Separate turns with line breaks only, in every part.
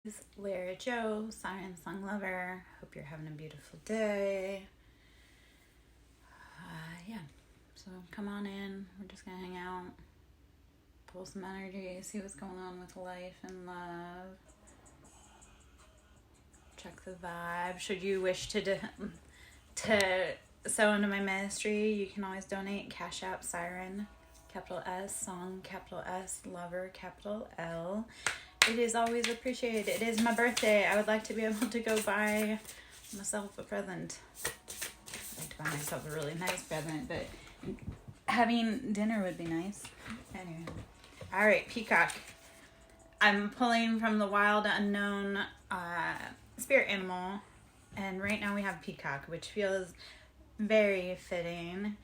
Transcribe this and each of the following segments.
This is Lara Joe, SirenSong lover. Hope you're having a beautiful day. Yeah, so come on in. We're just gonna hang out, pull some energy, see what's going on with life and love. Check the vibe. Should you wish to sew into my ministry, you can always donate. Cash App Siren, capital S, Song, capital S, Lover, capital L. It is always appreciated. It is my birthday. I would like to be able to go buy myself a present. I'd like to buy myself a really nice present, but having dinner would be nice. Anyway. Alright, peacock. I'm pulling from the wild unknown spirit animal, and right now we have peacock, which feels very fitting.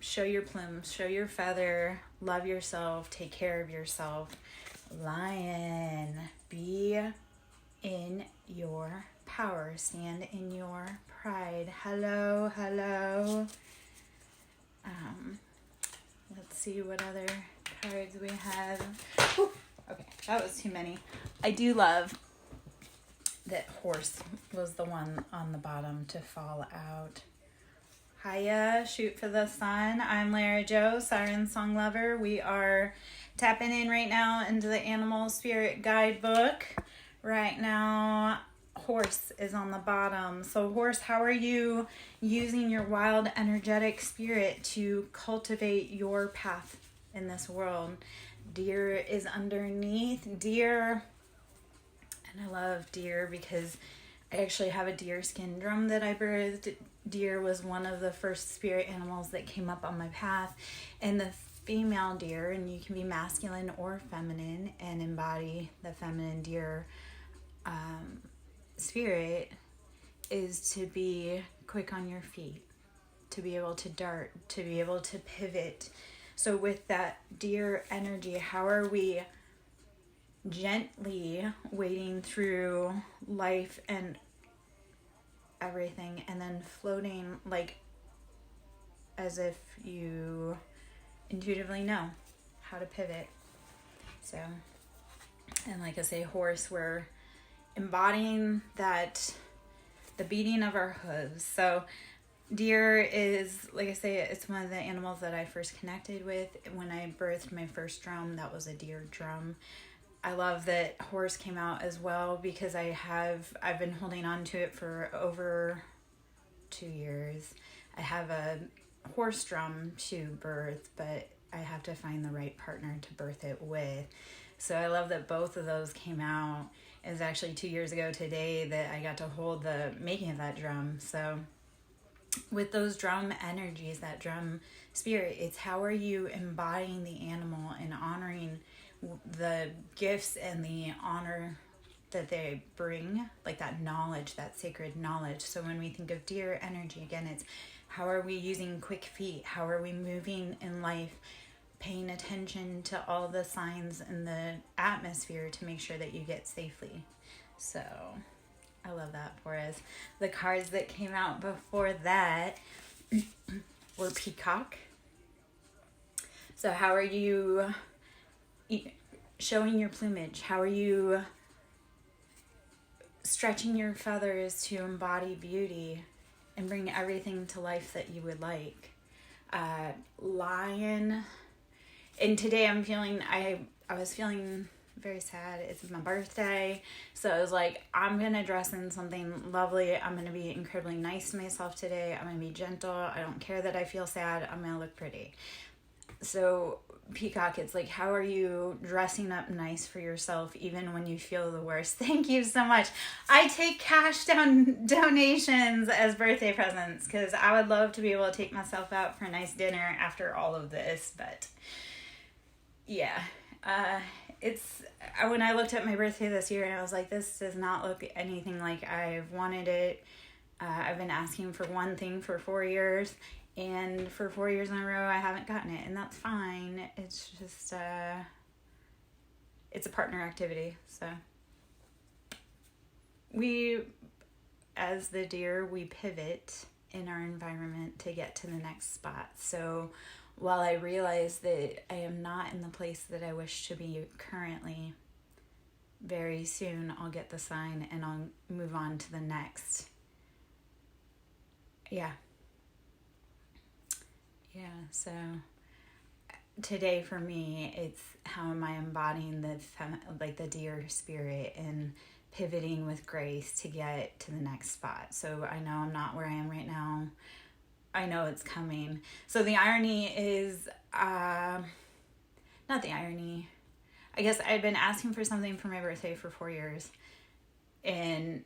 Show your plumes, show your feather, love yourself, take care of yourself. Lion, be in your power, stand in your pride. Hello. Let's see what other cards we have. Whew. Okay, that was too many. I do love that horse was the one on the bottom to fall out. Hiya, shoot for the sun. I'm Lara Joe, SirenSong lover. We are tapping in right now into the Animal Spirit Guidebook. Right now, horse is on the bottom. So horse, how are you using your wild, energetic spirit to cultivate your path in this world? Deer is underneath. Deer, and I love deer because I actually have a deer skin drum that I birthed. Deer was one of the first spirit animals that came up on my path, and the female deer, and you can be masculine or feminine and embody the feminine deer spirit, is to be quick on your feet, to be able to dart, to be able to pivot. So with that deer energy, how are we gently wading through life and everything, and then floating like as if you intuitively know how to pivot? So, and like I say, horse, we're embodying that, the beating of our hooves. So deer is, like I say, it's one of the animals that I first connected with when I birthed my first drum. That was a deer drum. I love that horse came out as well because I've been holding on to it for over 2 years. I have a horse drum to birth, but I have to find the right partner to birth it with. So I love that both of those came out. It was actually 2 years ago today that I got to hold the making of that drum. So with those drum energies, that drum spirit, it's how are you embodying the animal and honoring the gifts and the honor that they bring, like that knowledge, that sacred knowledge. So when we think of deer energy, again, it's how are we using quick feet? How are we moving in life, paying attention to all the signs in the atmosphere to make sure that you get safely. So I love that for us. The cards that came out before that were peacock. So how are you showing your plumage? How are you stretching your feathers to embody beauty and bring everything to life that you would like? Lion. And today I'm feeling, I was feeling very sad. It's my birthday. So I was like, I'm going to dress in something lovely. I'm going to be incredibly nice to myself today. I'm going to be gentle. I don't care that I feel sad. I'm going to look pretty. So peacock, it's like, how are you dressing up nice for yourself even when you feel the worst? Thank you so much. I take cash donations as birthday presents because I would love to be able to take myself out for a nice dinner after all of this. But yeah, it's when I looked at my birthday this year and I was like, this does not look anything like I've wanted it. I've been asking for one thing for 4 years, and for 4 years in a row I haven't gotten it, and that's fine. It's just it's a partner activity. So we, as the deer, we pivot in our environment to get to the next spot. So while I realize that I am not in the place that I wish to be currently, very soon I'll get the sign and I'll move on to the next. Yeah. So today for me, it's how am I embodying the deer spirit and pivoting with grace to get to the next spot. So I know I'm not where I am right now. I know it's coming. So the irony is, not the irony. I guess I've been asking for something for my birthday for 4 years. In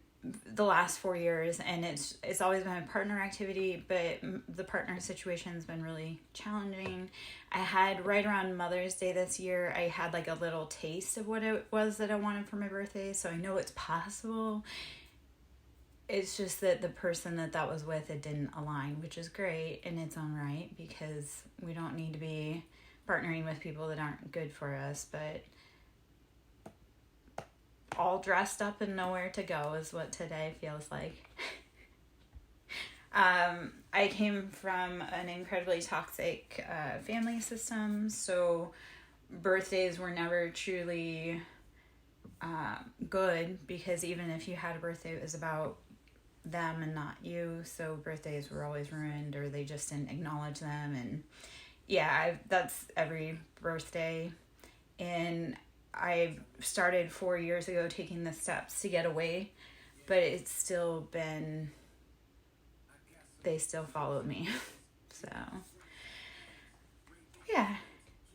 the last 4 years, and it's always been a partner activity, but the partner situation's been really challenging. I had right around Mother's Day this year, I had like a little taste of what it was that I wanted for my birthday, so I know it's possible. It's just that the person that was with, it didn't align, which is great in its own right, because we don't need to be partnering with people that aren't good for us, but all dressed up and nowhere to go is what today feels like. I came from an incredibly toxic family system, so birthdays were never truly good, because even if you had a birthday, it was about them and not you, so birthdays were always ruined, or they just didn't acknowledge them. And that's every birthday. And I started 4 years ago taking the steps to get away, but it's still been, they still followed me. So, yeah.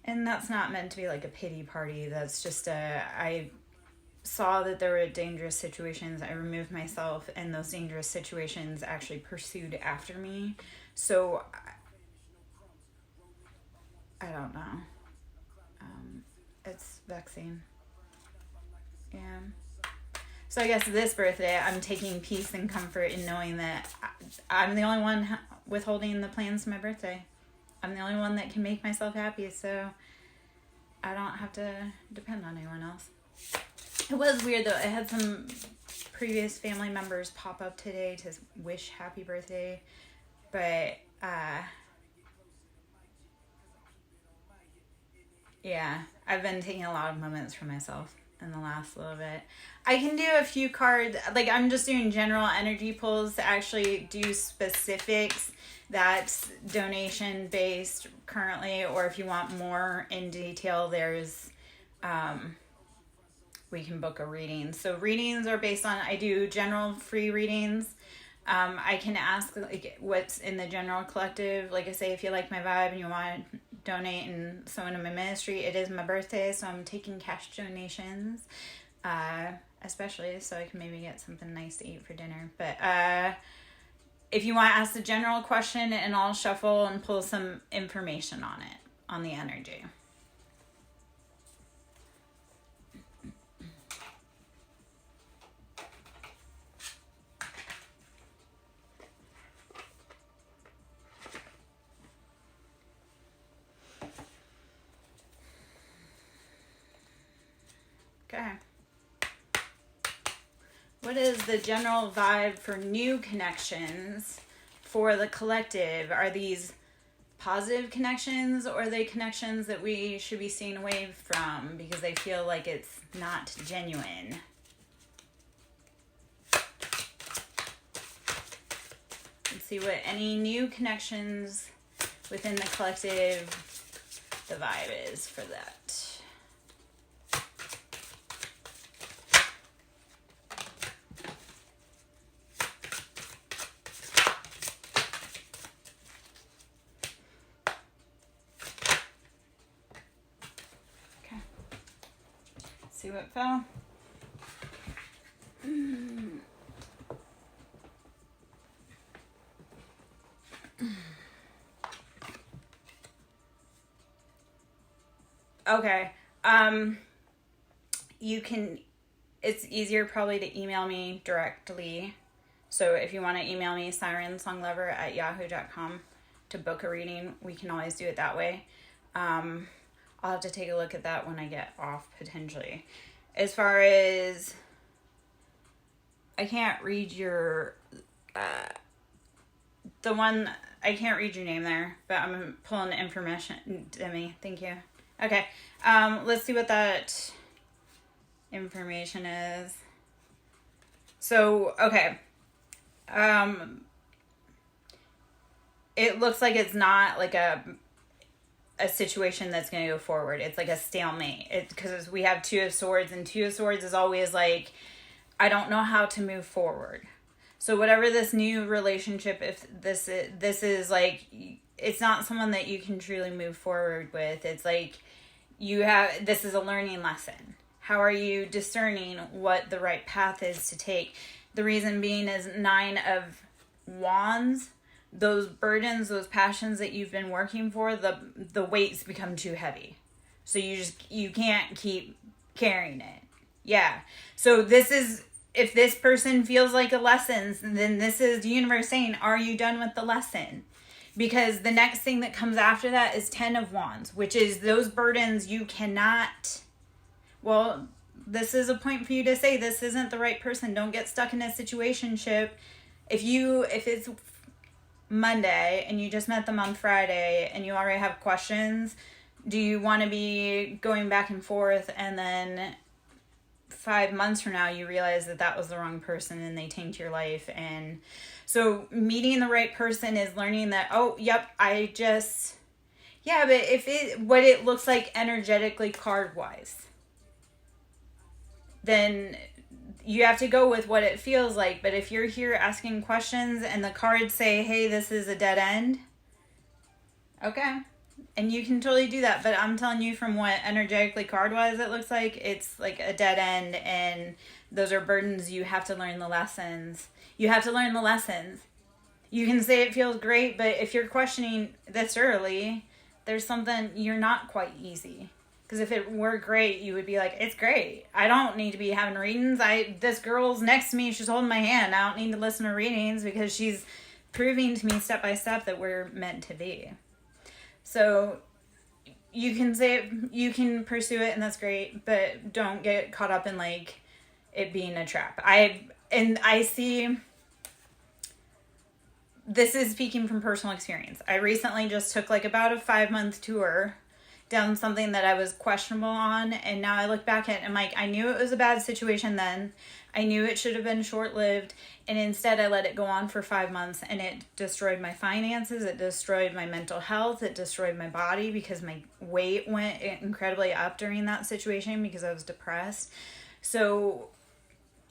And that's not meant to be like a pity party. That's just I saw that there were dangerous situations. I removed myself, and those dangerous situations actually pursued after me. So, I don't know. It's vexing. Yeah. So I guess this birthday, I'm taking peace and comfort in knowing that I'm the only one withholding the plans for my birthday. I'm the only one that can make myself happy, so I don't have to depend on anyone else. It was weird though. I had some previous family members pop up today to wish happy birthday, but yeah, I've been taking a lot of moments for myself in the last little bit. I can do a few cards, like I'm just doing general energy pulls to actually do specifics. That's donation based currently, or if you want more in detail, there's we can book a reading. So readings are based on, I do general free readings. I can ask like what's in the general collective. Like I say, if you like my vibe and you want to donate and so into my ministry, it is my birthday, so I'm taking cash donations, especially so I can maybe get something nice to eat for dinner. But if you want to ask the general question, and I'll shuffle and pull some information on it, on the energy. Okay. What is the general vibe for new connections for the collective? Are these positive connections, or are they connections that we should be staying away from because they feel like it's not genuine? Let's see what any new connections within the collective, the vibe is for that. See what fell. Okay. You can, it's easier probably to email me directly. So if you want to email me, SirenSongLover@yahoo.com to book a reading, we can always do it that way. I'll have to take a look at that when I get off, potentially. As far as, I can't read your, the one, I can't read your name there, but I'm pulling the information, Demi, thank you. Okay, let's see what that information is. So, okay. It looks like it's not like a situation that's going to go forward. It's like a stalemate. Because we have Two of Swords, and Two of Swords is always like, I don't know how to move forward. So whatever this new relationship, if this is like, it's not someone that you can truly move forward with. It's like this is a learning lesson. How are you discerning what the right path is to take? The reason being is 9 of Wands. Those burdens, those passions that you've been working for, the weights become too heavy. So you can't keep carrying it. Yeah. So if this person feels like a lesson, then this is the universe saying, are you done with the lesson? Because the next thing that comes after that is 10 of Wands, which is those burdens you cannot, well, this is a point for you to say, this isn't the right person. Don't get stuck in a situationship. If it's Monday and you just met them on Friday and you already have questions, do you want to be going back and forth and then 5 months from now you realize that was the wrong person and they taint your life? And so meeting the right person is learning that, oh, yep, but what it looks like energetically card wise, then you have to go with what it feels like. But if you're here asking questions and the cards say, hey, this is a dead end, okay. And you can totally do that. But I'm telling you from what energetically card-wise it looks like, it's like a dead end. And those are burdens. You have to learn the lessons. You have to learn the lessons. You can say it feels great, but if you're questioning this early, there's something, you're not quite easy. Because if it were great, you would be like, it's great. I don't need to be having readings. This girl's next to me. She's holding my hand. I don't need to listen to readings because she's proving to me step by step that we're meant to be. So you can say it, you can pursue it, and that's great. But don't get caught up in like it being a trap. I see. This is speaking from personal experience. I recently just took like about a 5-month tour down something that I was questionable on, and now I look back at it and I'm like, I knew it was a bad situation then. I knew it should have been short-lived, and instead I let it go on for 5 months, and it destroyed my finances, it destroyed my mental health, it destroyed my body because my weight went incredibly up during that situation because I was depressed. So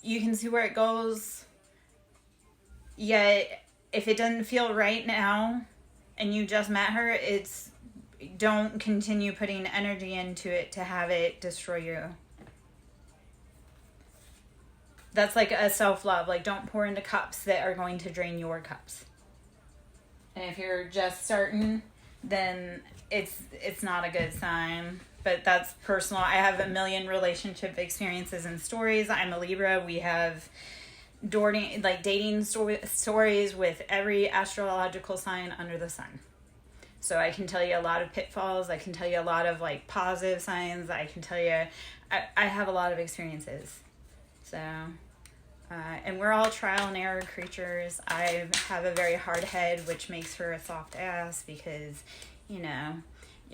you can see where it goes. Yet if it doesn't feel right now and you just met her, don't continue putting energy into it to have it destroy you. That's like a self-love. Like, don't pour into cups that are going to drain your cups. And if you're just starting, then it's not a good sign. But that's personal. I have a million relationship experiences and stories. I'm a Libra. We have dating stories with every astrological sign under the sun. So I can tell you a lot of pitfalls. I can tell you a lot of like positive signs. I can tell you, I have a lot of experiences. So, and we're all trial and error creatures. I have a very hard head, which makes her a soft ass because, you're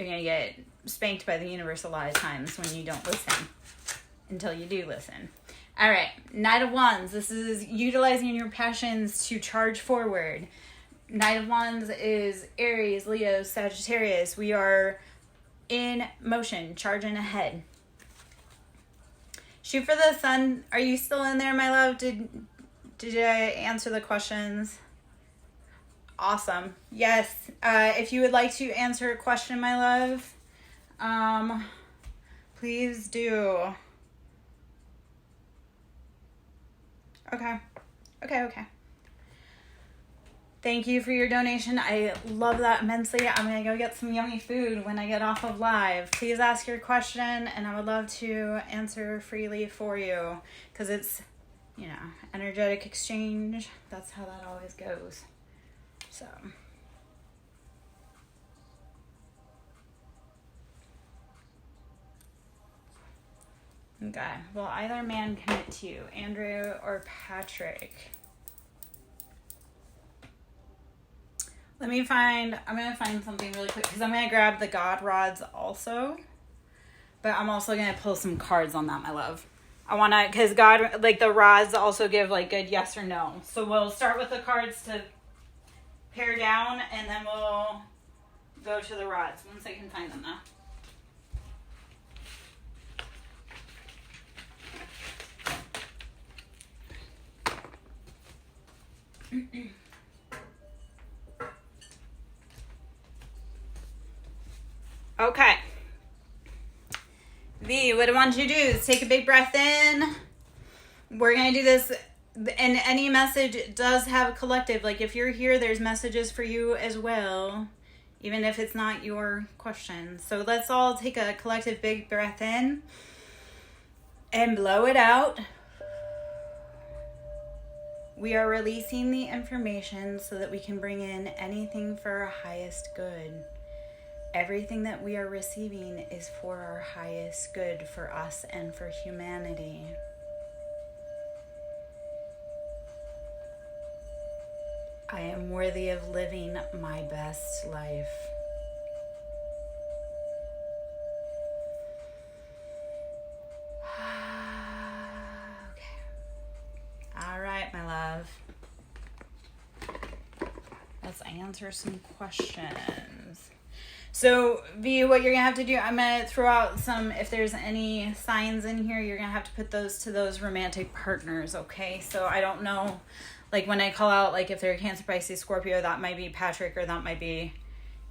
going to get spanked by the universe a lot of times when you don't listen until you do listen. All right. Knight of Wands. This is utilizing your passions to charge forward. Knight of Wands is Aries, Leo, Sagittarius. We are in motion, charging ahead. Shoot for the sun. Are you still in there, my love? Did I answer the questions? Awesome. Yes. If you would like to answer a question, my love, please do. Okay. Thank you for your donation. I love that immensely. I'm going to go get some yummy food when I get off of live. Please ask your question, and I would love to answer freely for you because it's, energetic exchange. That's how that always goes. So. Okay. Will either man commit to you, Andrew or Patrick? I'm going to find something really quick because I'm going to grab the God rods also. But I'm also going to pull some cards on that, my love. I want to, because God, like the rods also give like good yes or no. So we'll start with the cards to pare down, and then we'll go to the rods once I can find them now. Okay. V, what I want you to do is take a big breath in. We're going to do this, and any message does have a collective. Like if you're here, there's messages for you as well, even if it's not your question. So let's all take a collective big breath in and blow it out. We are releasing the information so that we can bring in anything for our highest good. Everything that we are receiving is for our highest good, for us and for humanity. I am worthy of living my best life. My love. Let's answer some questions. So, V, what you're going to have to do, I'm going to throw out some, if there's any signs in here, you're going to have to put those to those romantic partners, okay? So, I don't know, like when I call out, like if they're Cancer, Pisces, Scorpio, that might be Patrick or that might be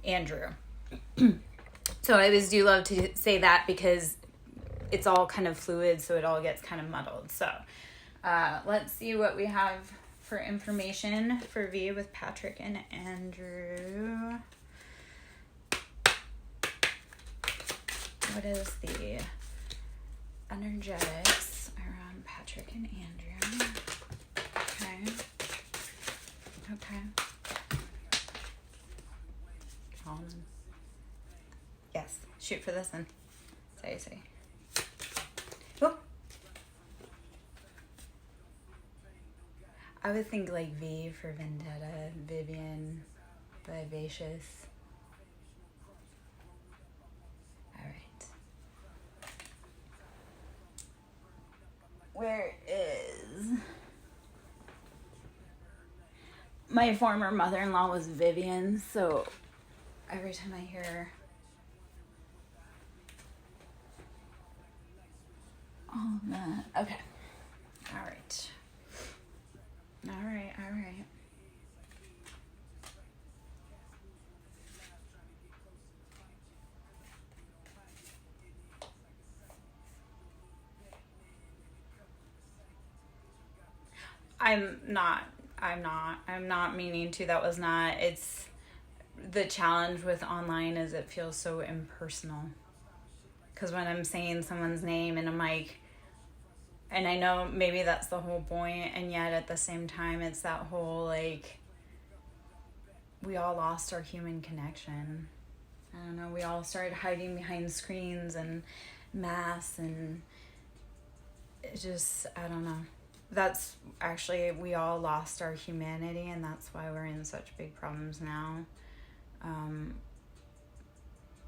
Andrew. So, I always do love to say that because it's all kind of fluid, so it all gets kind of muddled. So, let's see what we have for information for V with Patrick and Andrew. What is the energetics around Patrick and Andrew? Okay. Yes, shoot for this one. Say. Oh. I would think like V for Vendetta, Vivian, Vivacious. All right. Where is... My former mother-in-law was Vivian, so every time I hear all that. Okay. All right. I'm not meaning to. That was not. It's the challenge with online is it feels so impersonal. Because when I'm saying someone's name and I'm like, and I know maybe that's the whole point, and yet at the same time it's that whole like, we all lost our human connection. I don't know, we all started hiding behind screens and masks, and it just, I don't know. That's actually, we all lost our humanity, and that's why we're in such big problems now.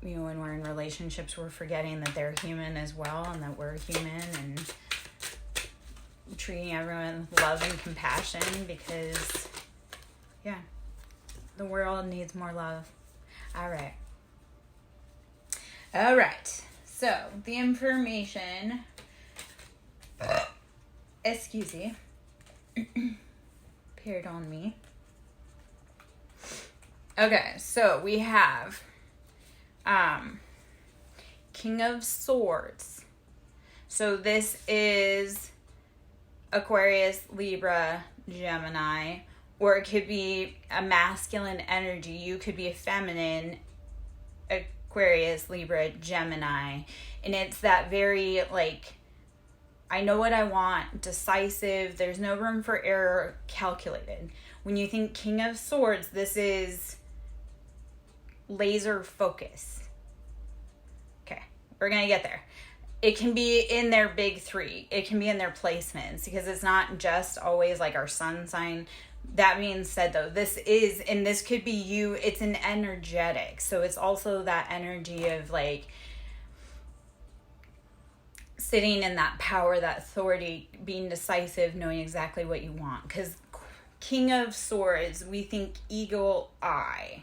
When we're in relationships, we're forgetting that they're human as well, and that we're human, and treating everyone with love and compassion, because, yeah, the world needs more love. All right. So, the information... Excuse me. Pardon me. Okay, so we have King of Swords. So this is Aquarius, Libra, Gemini, or it could be a masculine energy. You could be a feminine, Aquarius, Libra, Gemini. And it's that very, like, I know what I want, decisive, there's no room for error, calculated. When you think King of Swords, this is laser focus. Okay, we're going to get there. It can be in their big three. It can be in their placements, because it's not just always like our sun sign. That being said, though, this is, and this could be you, it's an energetic. So it's also that energy of like, sitting in that power, that authority, being decisive, knowing exactly what you want. Because King of Swords, we think eagle eye.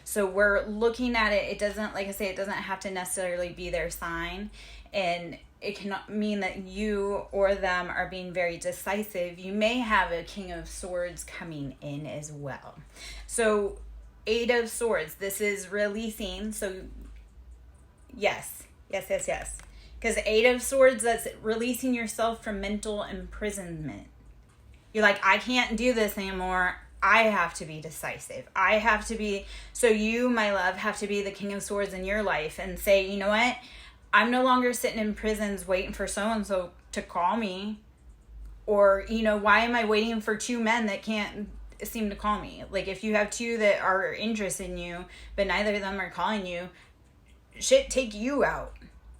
So we're looking at it. It doesn't, like I say, it doesn't have to necessarily be their sign. And it can mean that you or them are being very decisive. You may have a King of Swords coming in as well. So 8 of Swords, this is releasing. So yes. Because 8 of Swords, that's releasing yourself from mental imprisonment. You're like, I can't do this anymore. I have to be decisive. I have to be, so you, my love, have to be the King of Swords in your life and say, you know what? I'm no longer sitting in prisons waiting for so-and-so to call me. Or, you know, why am I waiting for 2 men that can't seem to call me? Like, if you have 2 that are interested in you, but neither of them are calling you, shit, take you out.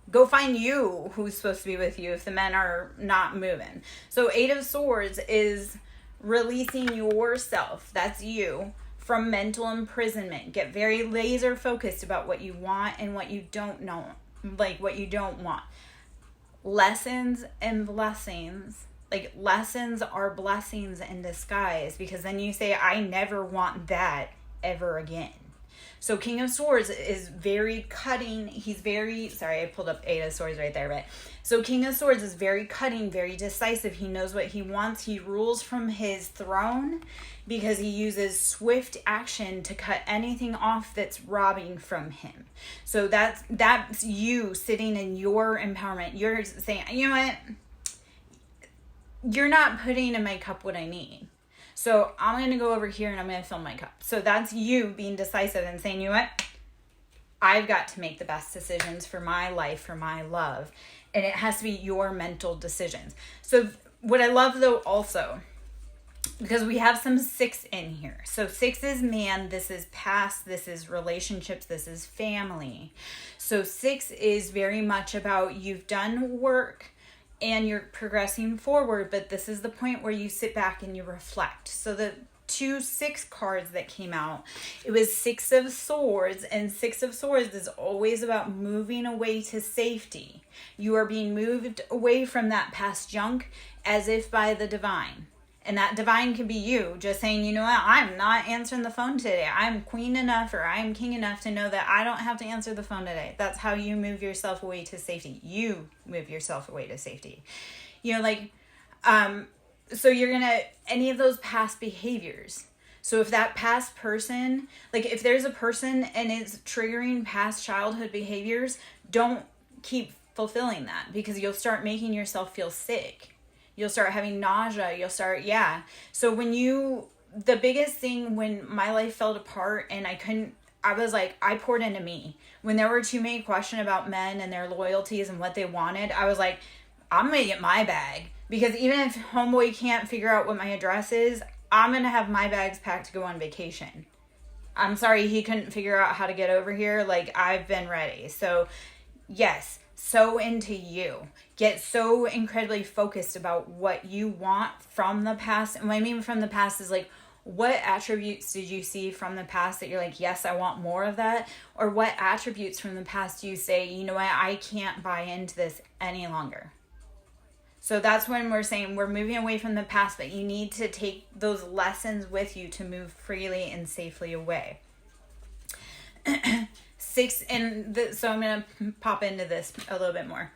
Go find you who's supposed to be with you if the men are not moving. So 8 of Swords is releasing yourself, that's you, from mental imprisonment. Get very laser focused about what you want and what you don't know, like what you don't want. Lessons and blessings. Like, lessons are blessings in disguise, because then you say, I never want that ever again. So King of Swords is very cutting. He's very, sorry, I pulled up 8 of Swords right there, but so King of Swords is very cutting, very decisive. He knows what he wants. He rules from his throne because he uses swift action to cut anything off that's robbing from him. So that's you sitting in your empowerment. You're saying, you know what? You're not putting in my cup what I need. So I'm going to go over here and I'm going to fill my cup. So that's you being decisive and saying, you know what? I've got to make the best decisions for my life, for my love. And it has to be your mental decisions. So what I love though also, because we have some 6 in here. So 6 is man, this is past, this is relationships, this is family. So 6 is very much about you've done work and you're progressing forward, but this is the point where you sit back and you reflect. So the 2 6 cards that came out, it was 6 of Swords, and 6 of Swords is always about moving away to safety. You are being moved away from that past junk as if by the divine. And that divine can be you just saying, you know what, I'm not answering the phone today. I'm queen enough or I'm king enough to know that I don't have to answer the phone today. That's how you move yourself away to safety. You move yourself away to safety. You know, like, so you're going to, any of those past behaviors. So if that past person, like if there's a person and it's triggering past childhood behaviors, don't keep fulfilling that, because you'll start making yourself feel sick. You'll start having nausea. You'll start, So the biggest thing when my life fell apart and I was like, I poured into me. When there were too many questions about men and their loyalties and what they wanted, I was like, I'm going to get my bag. Because even if homeboy can't figure out what my address is, I'm going to have my bags packed to go on vacation. I'm sorry he couldn't figure out how to get over here. Like, I've been ready. So, yes. So into you. Get so incredibly focused about what you want from the past. And what I mean from the past is like, what attributes did you see from the past that you're like, yes, I want more of that? Or what attributes from the past do you say, you know what, I can't buy into this any longer? So that's when we're saying we're moving away from the past, but you need to take those lessons with you to move freely and safely away. 6, so I'm going to pop into this a little bit more.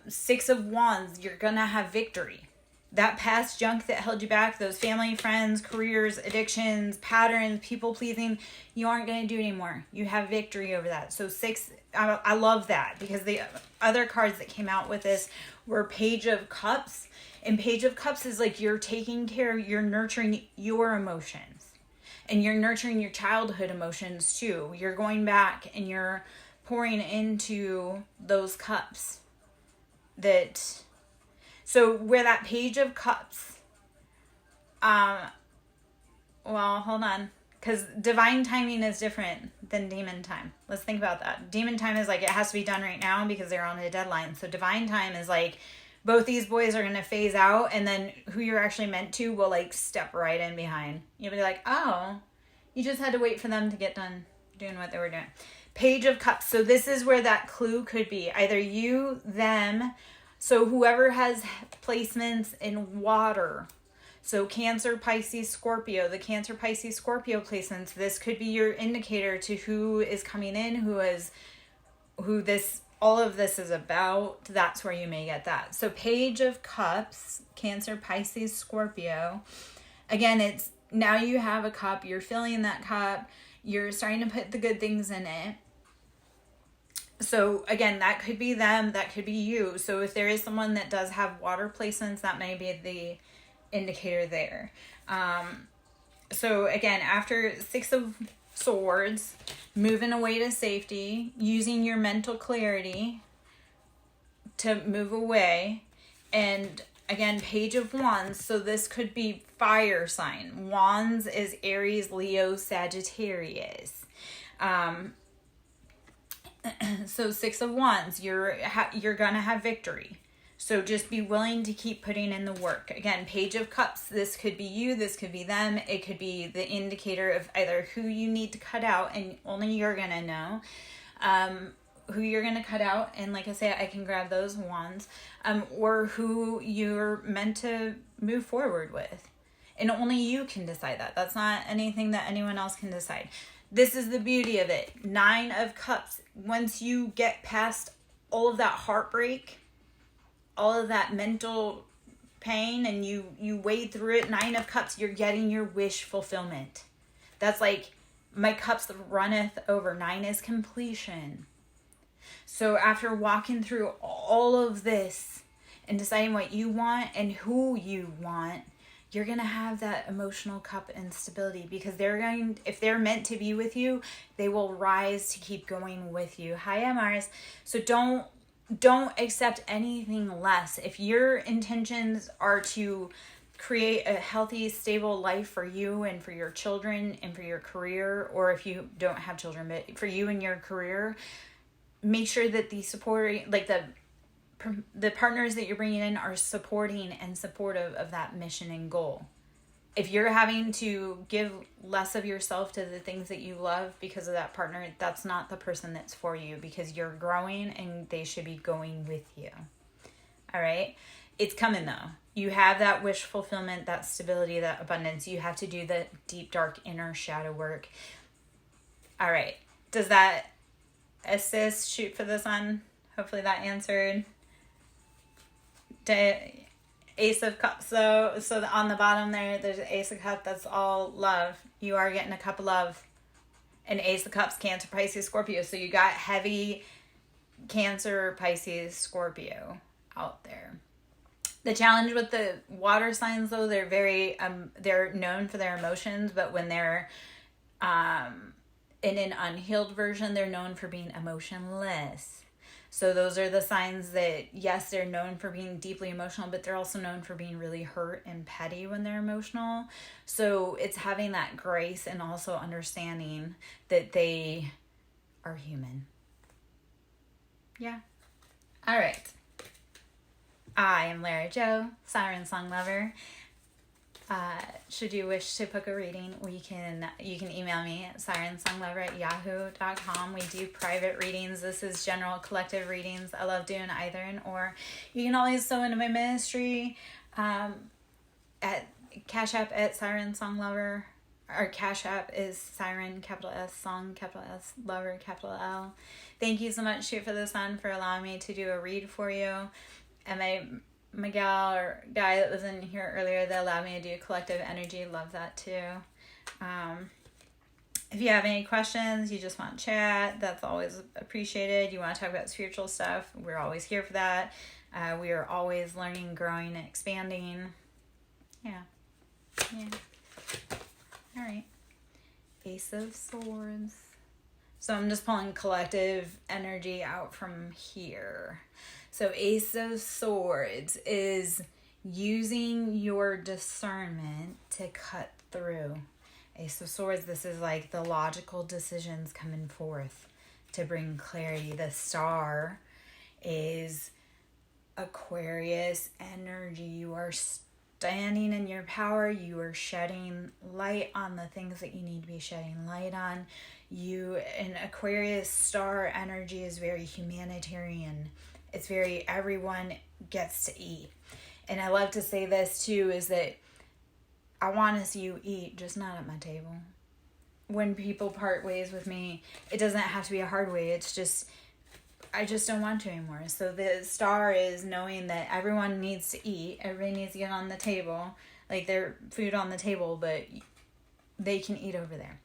6 of Wands, you're going to have victory. That past junk that held you back, those family, friends, careers, addictions, patterns, people pleasing, you aren't going to do anymore. You have victory over that. So 6, I love that, because the other cards that came out with this were Page of Cups. And Page of Cups is like you're taking care, you're nurturing your emotions. And you're nurturing your childhood emotions too. You're going back and you're pouring into those cups. So where that Page of Cups, well, hold on. Because divine timing is different than demon time. Let's think about that. Demon time is like it has to be done right now because they're on a deadline. So divine time is like both these boys are going to phase out, and then who you're actually meant to will like step right in behind. You'll be like, oh, you just had to wait for them to get done doing what they were doing. Page of Cups. So this is where that clue could be. Either you, them, So whoever has placements in water, so Cancer, Pisces, Scorpio, the Cancer, Pisces, Scorpio placements, this could be your indicator to who is coming in, all of this is about. That's where you may get that. So Page of Cups, Cancer, Pisces, Scorpio. Again, it's now you have a cup, you're filling that cup, you're starting to put the good things in it. So again, that could be them, that could be you. So if there is someone that does have water placements, that may be the indicator there. So again, after 6 of Swords, moving away to safety, using your mental clarity to move away. And again, Page of Wands. So this could be fire sign. Wands is Aries, Leo, Sagittarius. So 6 of Wands, you're gonna have victory. So just be willing to keep putting in the work. Again, Page of Cups, this could be you, this could be them. It could be the indicator of either who you need to cut out, and only you're gonna know who you're gonna cut out. And like I say, I can grab those wands, or who you're meant to move forward with. And only you can decide that. That's not anything that anyone else can decide. This is the beauty of it. 9 of Cups. Once you get past all of that heartbreak, all of that mental pain, and you wade through it, 9 of Cups, you're getting your wish fulfillment. That's like, my cups runneth over. 9 is completion. So after walking through all of this and deciding what you want and who you want, you're going to have that emotional cup and stability, because if they're meant to be with you, they will rise to keep going with you. Hi, Mars. So don't accept anything less. If your intentions are to create a healthy, stable life for you and for your children and for your career, or if you don't have children, but for you and your career, make sure that the supporting, like the partners that you're bringing in are supporting and supportive of that mission and goal. If you're having to give less of yourself to the things that you love because of that partner, that's not the person that's for you, because you're growing and they should be going with you. All right? It's coming though. You have that wish fulfillment, that stability, that abundance. You have to do the deep, dark, inner shadow work. All right. Does that assist? Shoot for the sun. Hopefully that answered. Ace of Cups. So on the bottom there's Ace of Cups. That's all love. You are getting a cup of love. And Ace of Cups, Cancer, Pisces, Scorpio. So you got heavy Cancer, Pisces, Scorpio out there. The challenge with the water signs, though, they're very they're known for their emotions, but when they're in an unhealed version, they're known for being emotionless. So those are the signs that, yes, they're known for being deeply emotional, but they're also known for being really hurt and petty when they're emotional. So it's having that grace and also understanding that they are human. Yeah. All right. I am Lara Jo, SirenSong lover. Should you wish to book a reading, you can email me at sirensonglover@yahoo.com. We do private readings. This is general collective readings. I love doing either and or. You can always sew into my ministry at Cash App at SirenSonglover. Our Cash App is Siren, capital S, Song, capital S, Lover, capital L. Thank you so much, Shoot for the Sun, for allowing me to do a read for you. And my gal or guy that was in here earlier that allowed me to do collective energy, love that too. If you have any questions, you just want to chat, that's always appreciated. You want to talk about spiritual stuff, we're always here for that. We are always learning, growing, and expanding. Yeah. All right. Ace of Swords. So I'm just pulling collective energy out from here. So Ace of Swords is using your discernment to cut through. Ace of Swords, this is like the logical decisions coming forth to bring clarity. The Star is Aquarius energy. You are standing in your power. You are shedding light on the things that you need to be shedding light on. You, in Aquarius, Star energy is very humanitarian, It's very, everyone gets to eat. And I love to say this too, is that I want to see you eat, just not at my table. When people part ways with me, it doesn't have to be a hard way. It's just, I just don't want to anymore. So the star is knowing that everyone needs to eat. Everybody needs to get on the table. Like, their food on the table, but they can eat over there.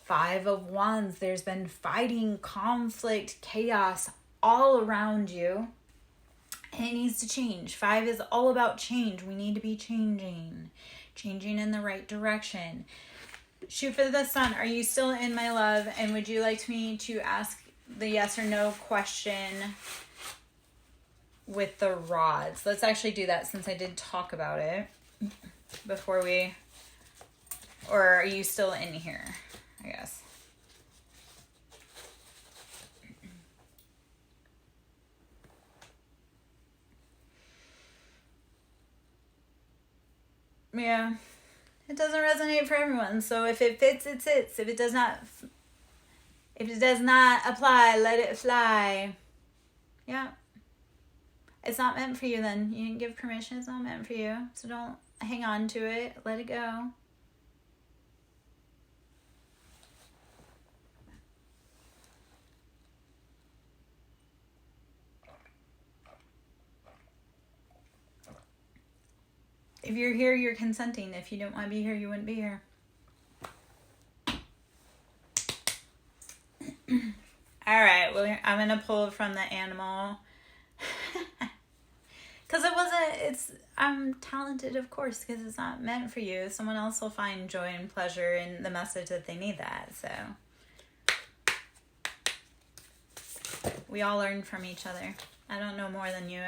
5 of Wands, there's been fighting, conflict, chaos all around you. And it needs to change. 5 is all about change. We need to be changing in the right direction. Shoot for the sun. Are you still in, my love? And would you like me to ask the yes or no question with the rods? Let's actually do that, since I did talk about it before we, or are you still in here, I guess. Yeah, it doesn't resonate for everyone. So if it fits, it fits. If it does not apply, let it fly. Yeah. It's not meant for you then. You didn't give permission. It's not meant for you. So don't hang on to it. Let it go. If you're here, you're consenting. If you don't want to be here, you wouldn't be here. All right. Well, I'm going to pull from the animal. Because I'm talented, of course, because it's not meant for you. Someone else will find joy and pleasure in the message that they need that. So we all learn from each other. I don't know more than you.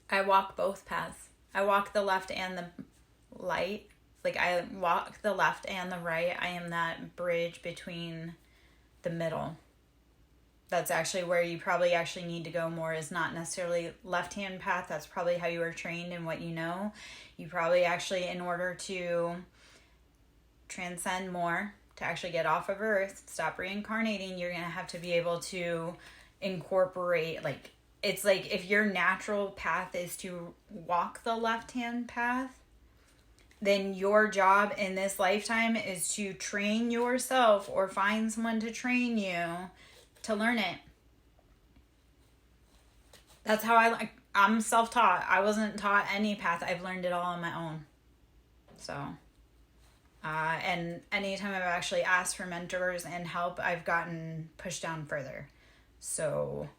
I walk both paths. I walk the left and the light. Like, I walk the left and the right. I am that bridge between the middle. That's actually where you probably actually need to go more, is not necessarily left-hand path. That's probably how you were trained and what you know. You probably actually, in order to transcend more, to actually get off of Earth, stop reincarnating, you're going to have to be able to incorporate, like, it's like if your natural path is to walk the left-hand path, then your job in this lifetime is to train yourself or find someone to train you to learn it. That's how I'm self-taught. I wasn't taught any path. I've learned it all on my own. So, and anytime I've actually asked for mentors and help, I've gotten pushed down further. So,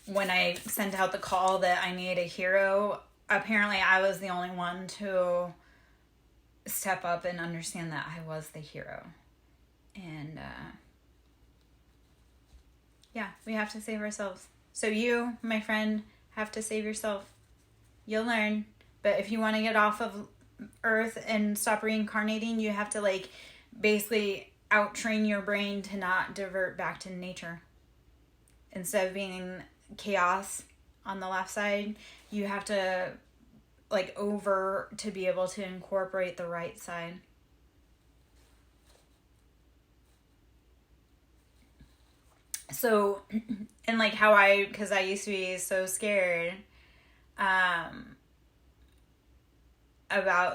when I sent out the call that I need a hero, apparently I was the only one to step up and understand that I was the hero. And, yeah, we have to save ourselves. So you, my friend, have to save yourself. You'll learn. But if you want to get off of Earth and stop reincarnating, you have to, like, basically out-train your brain to not divert back to nature. Instead of being chaos on the left side, you have to, like, to be able to incorporate the right side. So, and like how because I used to be so scared about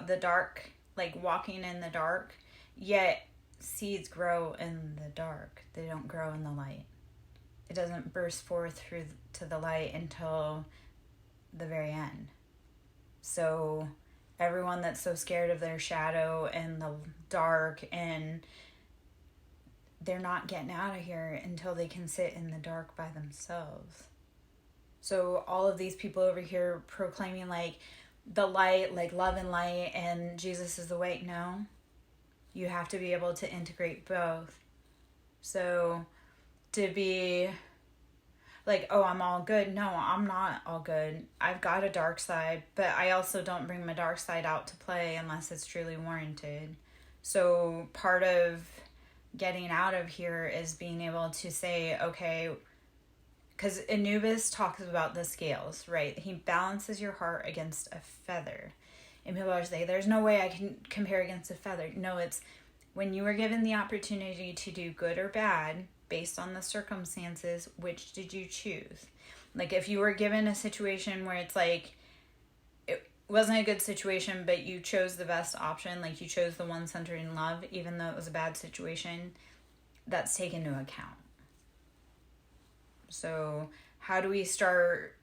the dark, like walking in the dark, yet seeds grow in the dark. They don't grow in the light. It doesn't burst forth through to the light until the very end. So everyone that's so scared of their shadow and the dark, and they're not getting out of here until they can sit in the dark by themselves. So all of these people over here proclaiming, like, the light, like love and light, and Jesus is the way. No. You have to be able to integrate both. So to be like, oh, I'm all good. No, I'm not all good. I've got a dark side, but I also don't bring my dark side out to play unless it's truly warranted. So part of getting out of here is being able to say, okay, because Anubis talks about the scales, right? He balances your heart against a feather. And people are saying, there's no way I can compare against a feather. No, it's when you were given the opportunity to do good or bad based on the circumstances, which did you choose? Like if you were given a situation where it's like, it wasn't a good situation, but you chose the best option, like you chose the one centered in love, even though it was a bad situation, that's taken into account. So how do we start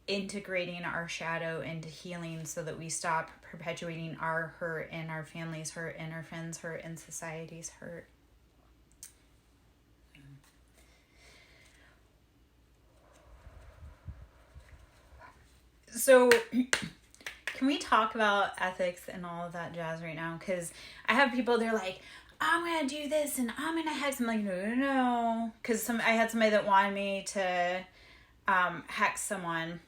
integrating our shadow into healing so that we stop perpetuating our hurt and our family's hurt and our friends' hurt and society's hurt? So can we talk about ethics and all of that jazz right now? Because I have people, they're like, I'm going to do this and I'm going to hex. I'm like, no. Because I had somebody that wanted me to hex someone.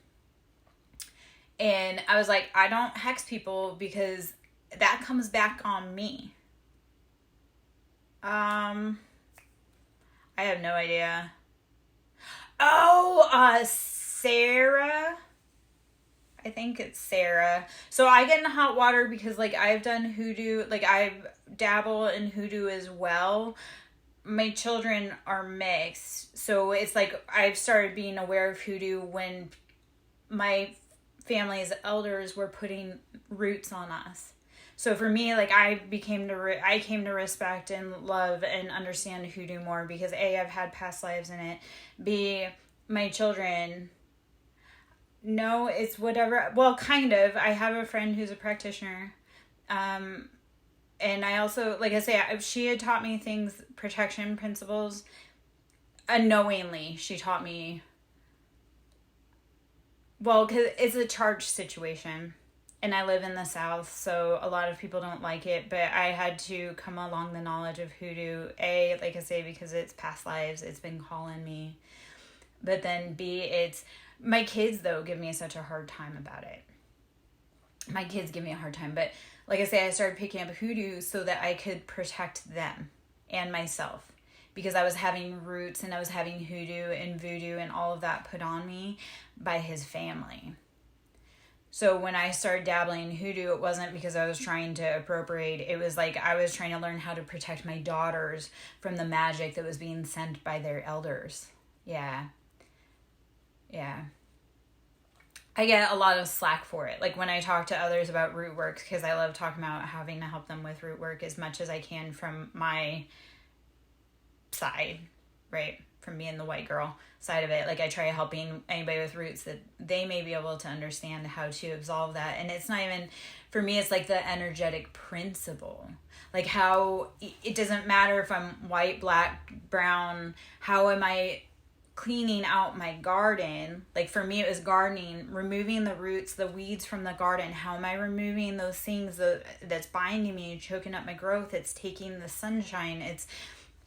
And I was like, I don't hex people because that comes back on me. I have no idea. Oh, Sarah. I think it's Sarah. So I get in hot water because like I've done hoodoo, like I dabble in hoodoo as well. My children are mixed. So it's like I've started being aware of hoodoo when my family's elders were putting roots on us. So for me, like I came to respect and love and understand hoodoo more because A, I've had past lives in it. B, my children, no, it's whatever. Well, kind of. I have a friend who's a practitioner. And I also, like I say, she had taught me things, protection principles. Unknowingly, she taught me. Well, because it's a charged situation. And I live in the South, so a lot of people don't like it. But I had to come along the knowledge of hoodoo. A, like I say, because it's past lives. It's been calling me. But then B, it's... My kids, though, give me such a hard time about it. My kids give me a hard time. But like I say, I started picking up hoodoo so that I could protect them and myself. Because I was having roots and I was having hoodoo and voodoo and all of that put on me by his family. So when I started dabbling in hoodoo, it wasn't because I was trying to appropriate. It was like I was trying to learn how to protect my daughters from the magic that was being sent by their elders. Yeah. I get a lot of slack for it. Like when I talk to others about root work, because I love talking about having to help them with root work as much as I can from my side, right? From being the white girl side of it. Like I try helping anybody with roots that they may be able to understand how to absolve that. And it's not even, for me, it's like the energetic principle. Like how it doesn't matter if I'm white, black, brown, how am I cleaning out my garden? Like for me, it was gardening, removing the roots, the weeds from the garden. How am I removing those things that's binding me, choking up my growth? It's taking the sunshine. It's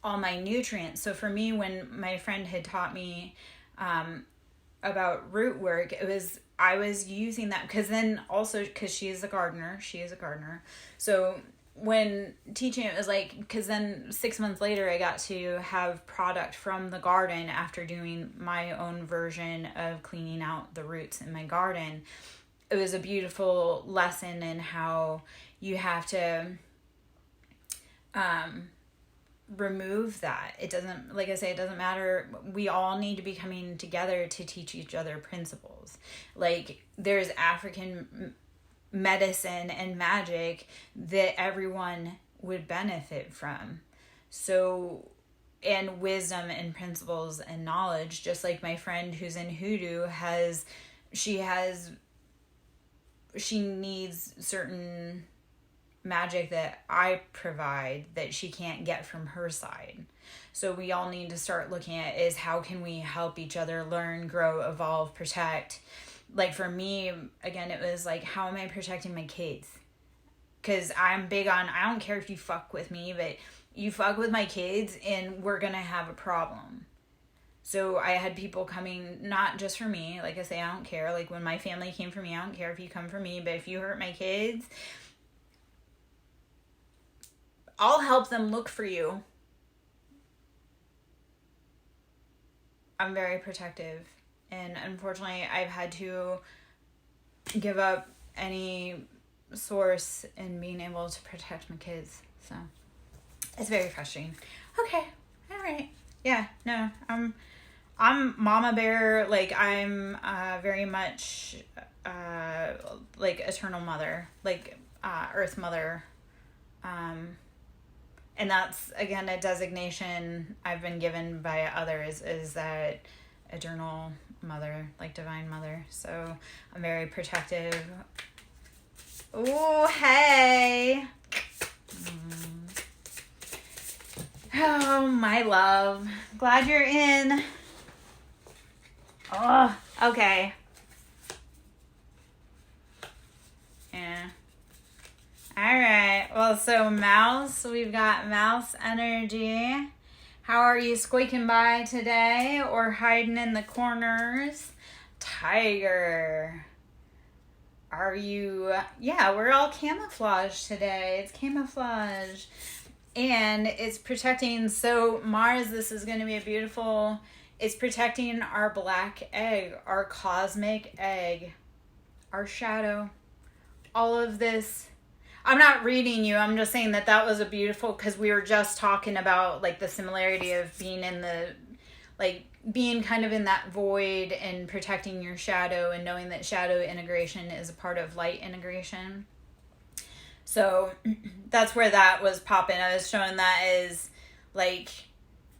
all my nutrients. So for me, when my friend had taught me about root work, I was using that because then also because she is a gardener. So when teaching it was like, because then 6 months later I got to have product from the garden after doing my own version of cleaning out the roots in my garden. It was a beautiful lesson in how you have to remove that. It doesn't, like I say, it doesn't matter. We all need to be coming together to teach each other principles. Like there's African medicine and magic that everyone would benefit from. So, and wisdom and principles and knowledge, just like my friend who's in hoodoo she needs certain magic that I provide that she can't get from her side. So we all need to start looking at is how can we help each other learn, grow, evolve, protect. Like for me, again, it was like, how am I protecting my kids? Because I'm big on, I don't care if you fuck with me, but you fuck with my kids and we're going to have a problem. So I had people coming, not just for me. Like I say, I don't care. Like when my family came for me, I don't care if you come for me, but if you hurt my kids, I'll help them look for you. I'm very protective. And unfortunately, I've had to give up any source in being able to protect my kids. So It's very frustrating. Okay. All right. Yeah. No. I'm mama bear. Like I'm very much like eternal mother, like earth mother. And that's again a designation I've been given by others, is that eternal mother, like divine mother. So I'm very protective. Oh, hey. Oh, my love. Glad you're in. Oh, okay. Yeah. All right. Well, so mouse, we've got mouse energy. How are you squeaking by today or hiding in the corners? Tiger. Are you, yeah, we're all camouflage today. It's camouflage. And it's protecting, so Mars, this is going to be a beautiful, it's protecting our black egg, our cosmic egg, our shadow, all of this. I'm not reading you. I'm just saying that was a beautiful, because we were just talking about like the similarity of being in the, like being kind of in that void and protecting your shadow and knowing that shadow integration is a part of light integration. So that's where that was popping. I was showing that as like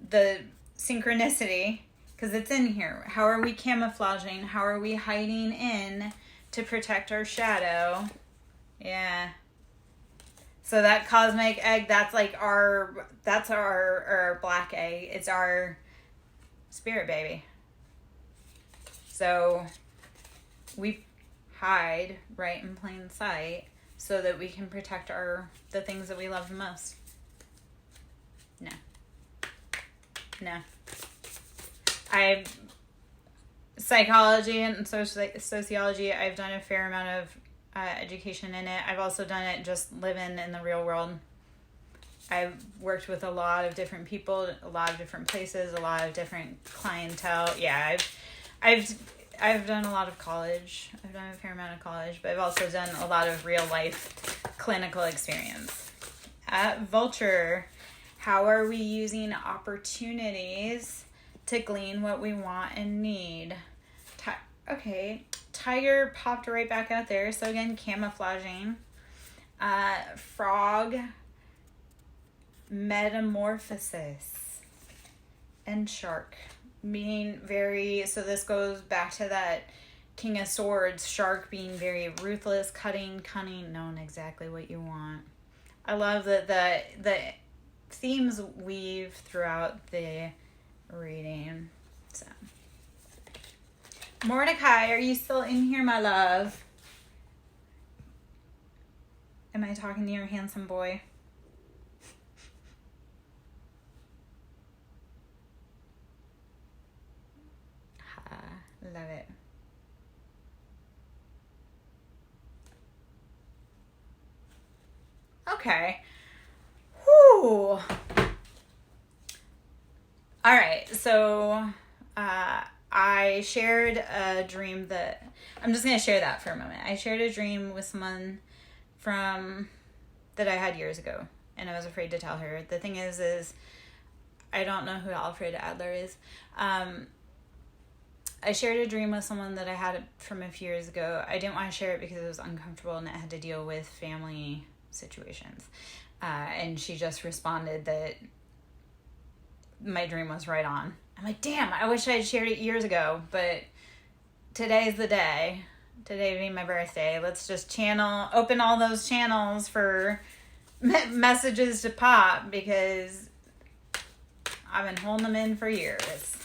the synchronicity, because it's in here. How are we camouflaging? How are we hiding in to protect our shadow? Yeah. So that cosmic egg, that's like our black egg. It's our spirit baby. So we hide right in plain sight so that we can protect the things that we love the most. No. Psychology and sociology, I've done a fair amount of education in it. I've also done it just living in the real world. I've worked with a lot of different people, a lot of different places, a lot of different clientele. Yeah, I've done a lot of college. I've done a fair amount of college, but I've also done a lot of real life clinical experience. Vulture, how are we using opportunities to glean what we want and need? Okay, tiger popped right back out there. So again, camouflaging. Frog, metamorphosis. And shark, being very, so this goes back to that King of Swords, shark being very ruthless, cutting, cunning, knowing exactly what you want. I love that the themes weave throughout the reading. So Mordecai, are you still in here, my love? Am I talking to your handsome boy? Love it. Okay. Whew. All right. So, I shared a dream that I'm just going to share that for a moment. I shared a dream with someone that I had years ago, and I was afraid to tell her. The thing is I don't know who Alfred Adler is. I shared a dream with someone that I had from a few years ago. I didn't want to share it because it was uncomfortable and it had to deal with family situations. And she just responded that my dream was right on. I'm like, damn, I wish I had shared it years ago, but today's the day. Today being my birthday. Let's just open all those channels for messages to pop, because I've been holding them in for years.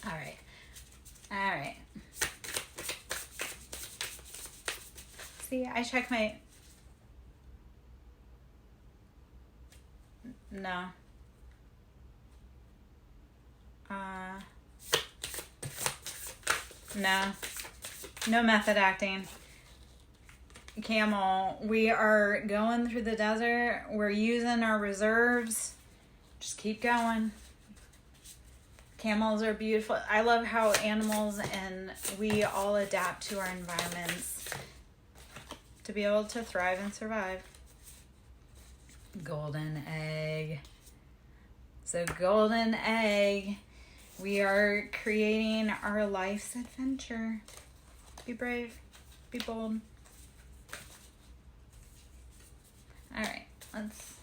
All right. See, I check my... No. No method acting. Camel, we are going through the desert. We're using our reserves. Just keep going. Camels are beautiful. I love how animals and we all adapt to our environments to be able to thrive and survive. Golden egg. So golden egg. We are creating our life's adventure. Be brave. Be bold. All right, let's...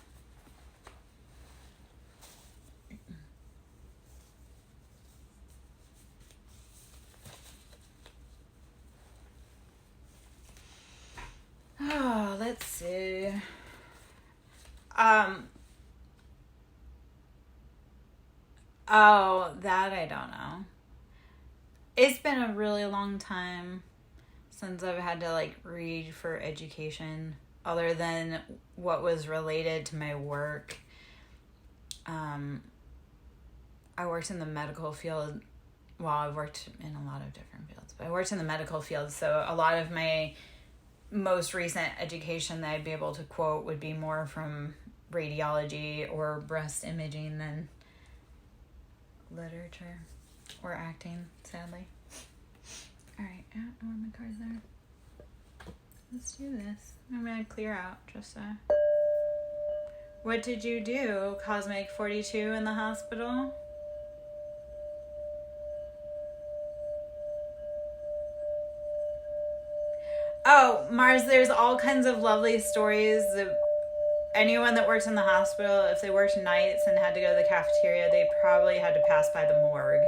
Oh, let's see. Oh, that I don't know. It's been a really long time since I've had to like read for education other than what was related to my work. I worked in the medical field. Well, I've worked in a lot of different fields, but I worked in the medical field, so a lot of my most recent education that I'd be able to quote would be more from radiology or breast imaging than literature or acting, sadly. All right, oh, my cards there. Let's do this. I'm gonna clear out just What did you do, Cosmic 42 in the hospital? Oh, Mars, there's all kinds of lovely stories. Anyone that worked in the hospital, if they worked nights and had to go to the cafeteria, they probably had to pass by the morgue.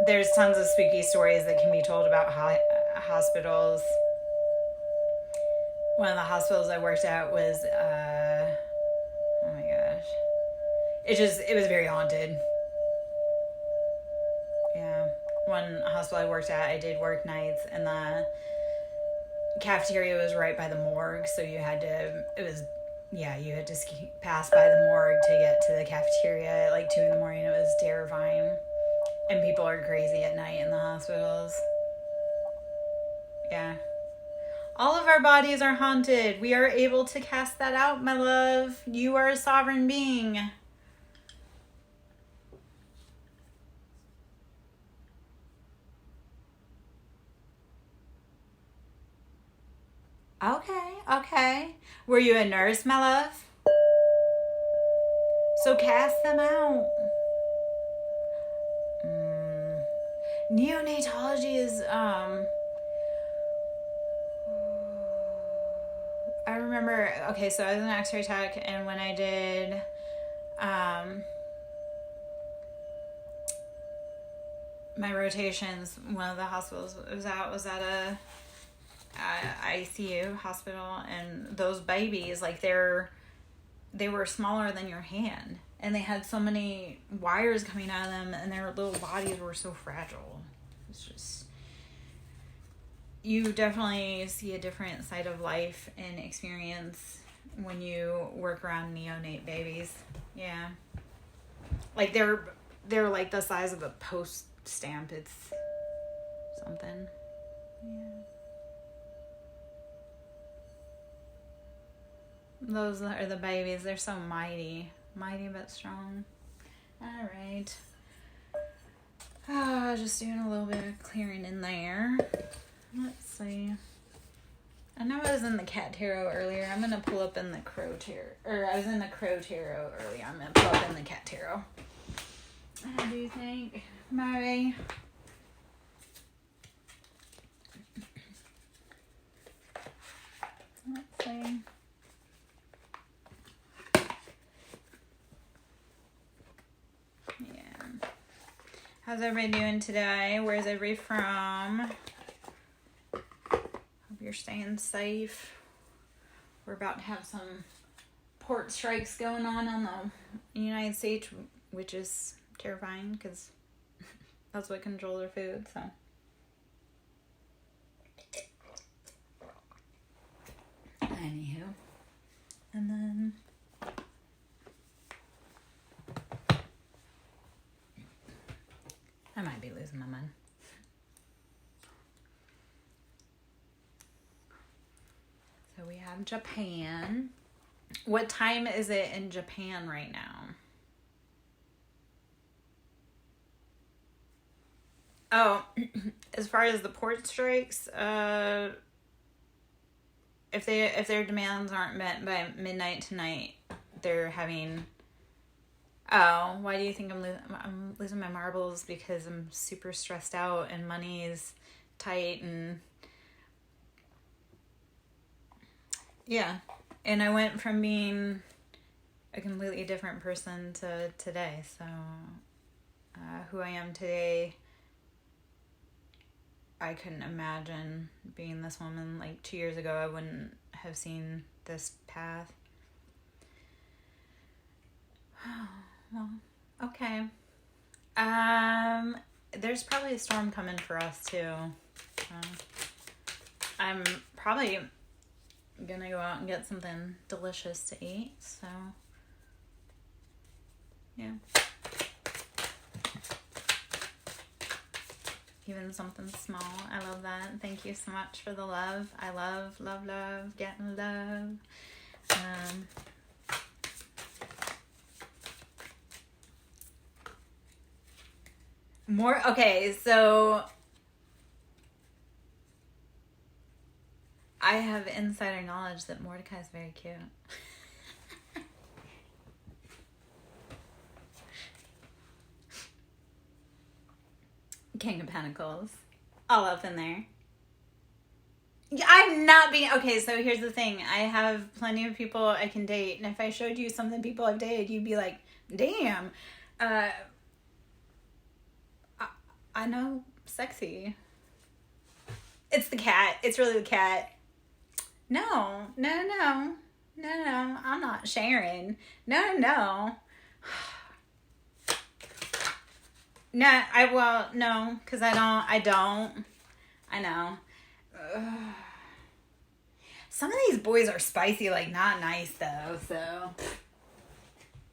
There's tons of spooky stories that can be told about hospitals. One of the hospitals I worked at was, oh my gosh. It was very haunted. Yeah. One hospital I worked at, I did work nights, and the cafeteria was right by the morgue, so you had to pass by the morgue to get to the cafeteria at like 2 a.m. It was terrifying. And people are crazy at night in the hospitals. Yeah. All of our bodies are haunted. We are able to cast that out, my love. You are a sovereign being. Okay. Were you a nurse, my love? So cast them out. Neonatology is, I remember, okay, so I was an x-ray tech, and when I did, my rotations, one of the hospitals was at a ICU hospital, and those babies, like, they were smaller than your hand, and they had so many wires coming out of them, and their little bodies were so fragile. It's just, you definitely see a different side of life and experience when you work around neonate babies. Yeah. Like, they're like the size of a post stamp. It's something. Yeah. Those are the babies. They're so mighty. Mighty but strong. Alright. Just doing a little bit of clearing in there. Let's see. I know I was in the cat tarot earlier. I'm going to pull up in the crow tarot. Or I was in the crow tarot earlier. I'm going to pull up in the cat tarot. What do you think, Mary? Let's see. Yeah. How's everybody doing today? Where's everybody from? Hope you're staying safe. We're about to have some port strikes going on the United States, which is terrifying because that's what controls our food, so. Anywho. And then I might be losing my mind. So we have Japan. What time is it in Japan right now? Oh, as far as the port strikes, if their demands aren't met by midnight tonight, they're having... Oh, why do you think I'm losing my marbles? Because I'm super stressed out and money is tight and... Yeah. And I went from being a completely different person to today. So, who I am today, I couldn't imagine being this woman. Like 2 years ago, I wouldn't have seen this path. Well, okay. There's probably a storm coming for us too. I'm probably gonna go out and get something delicious to eat, so yeah. Even something small. I love that. Thank you so much for the love. I love getting love. More, okay, so I have insider knowledge that Mordecai is very cute. King of Pentacles. All up in there. Yeah, I'm not being... Okay, so here's the thing. I have plenty of people I can date. And if I showed you some of the people I've dated, you'd be like, damn. I know sexy. It's the cat. It's really the cat. No. I'm not sharing. No. No, no, because I don't. I know. Some of these boys are spicy, like not nice though, so.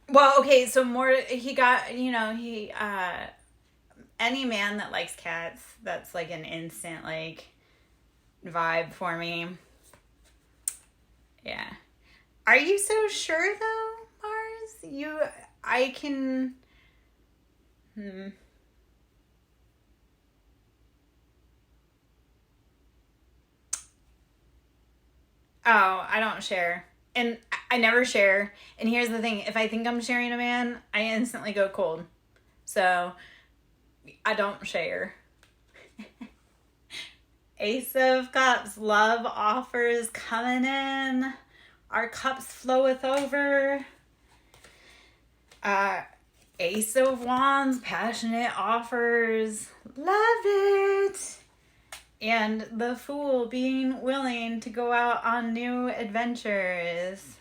Well, okay, so he got, any man that likes cats, that's like an instant, like, vibe for me. Yeah. Are you so sure though, Mars? I can... Oh, I don't share. And I never share. And here's the thing. If I think I'm sharing a man, I instantly go cold. So, I don't share. Ace of Cups. Love offers coming in. Our cups floweth over. Ace of Wands. Passionate offers. Love it. And the Fool being willing to go out on new adventures.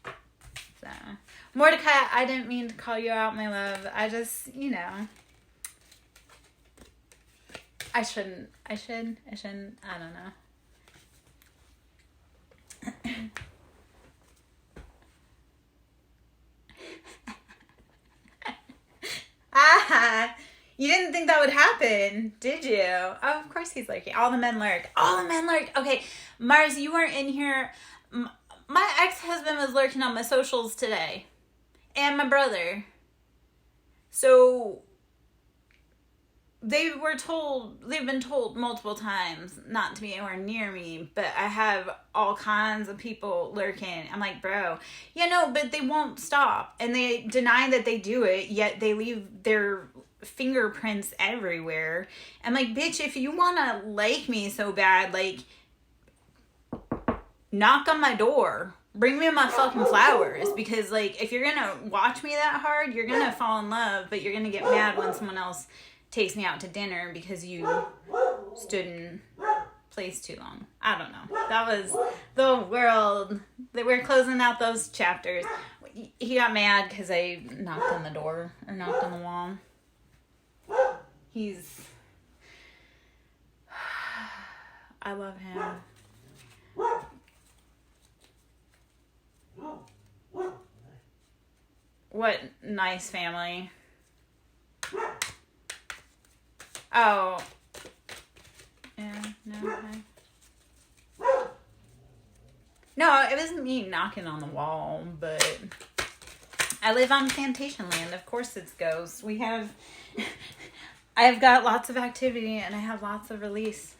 So, Mordecai, I didn't mean to call you out, my love. I just, I shouldn't. I don't know. You didn't think that would happen, did you? Oh, of course he's lurking. All the men lurk. Okay, Mars, you weren't in here. My ex-husband was lurking on my socials today. And my brother. So, they've been told multiple times not to be anywhere near me, but I have all kinds of people lurking. I'm like, bro, but they won't stop. And they deny that they do it, yet they leave their fingerprints everywhere. I'm like, bitch, if you want to like me so bad, like, knock on my door. Bring me my fucking flowers. Because, like, if you're gonna watch me that hard, you're gonna fall in love, but you're gonna get mad when someone else takes me out to dinner because you stood in place too long. I don't know. That was the world. We're closing out those chapters. He got mad because I knocked on the door or knocked on the wall. I love him. What nice family. Oh. Yeah, no. No, it wasn't me knocking on the wall, but I live on plantation land. Of course it's ghosts. I've got lots of activity and I have lots of release.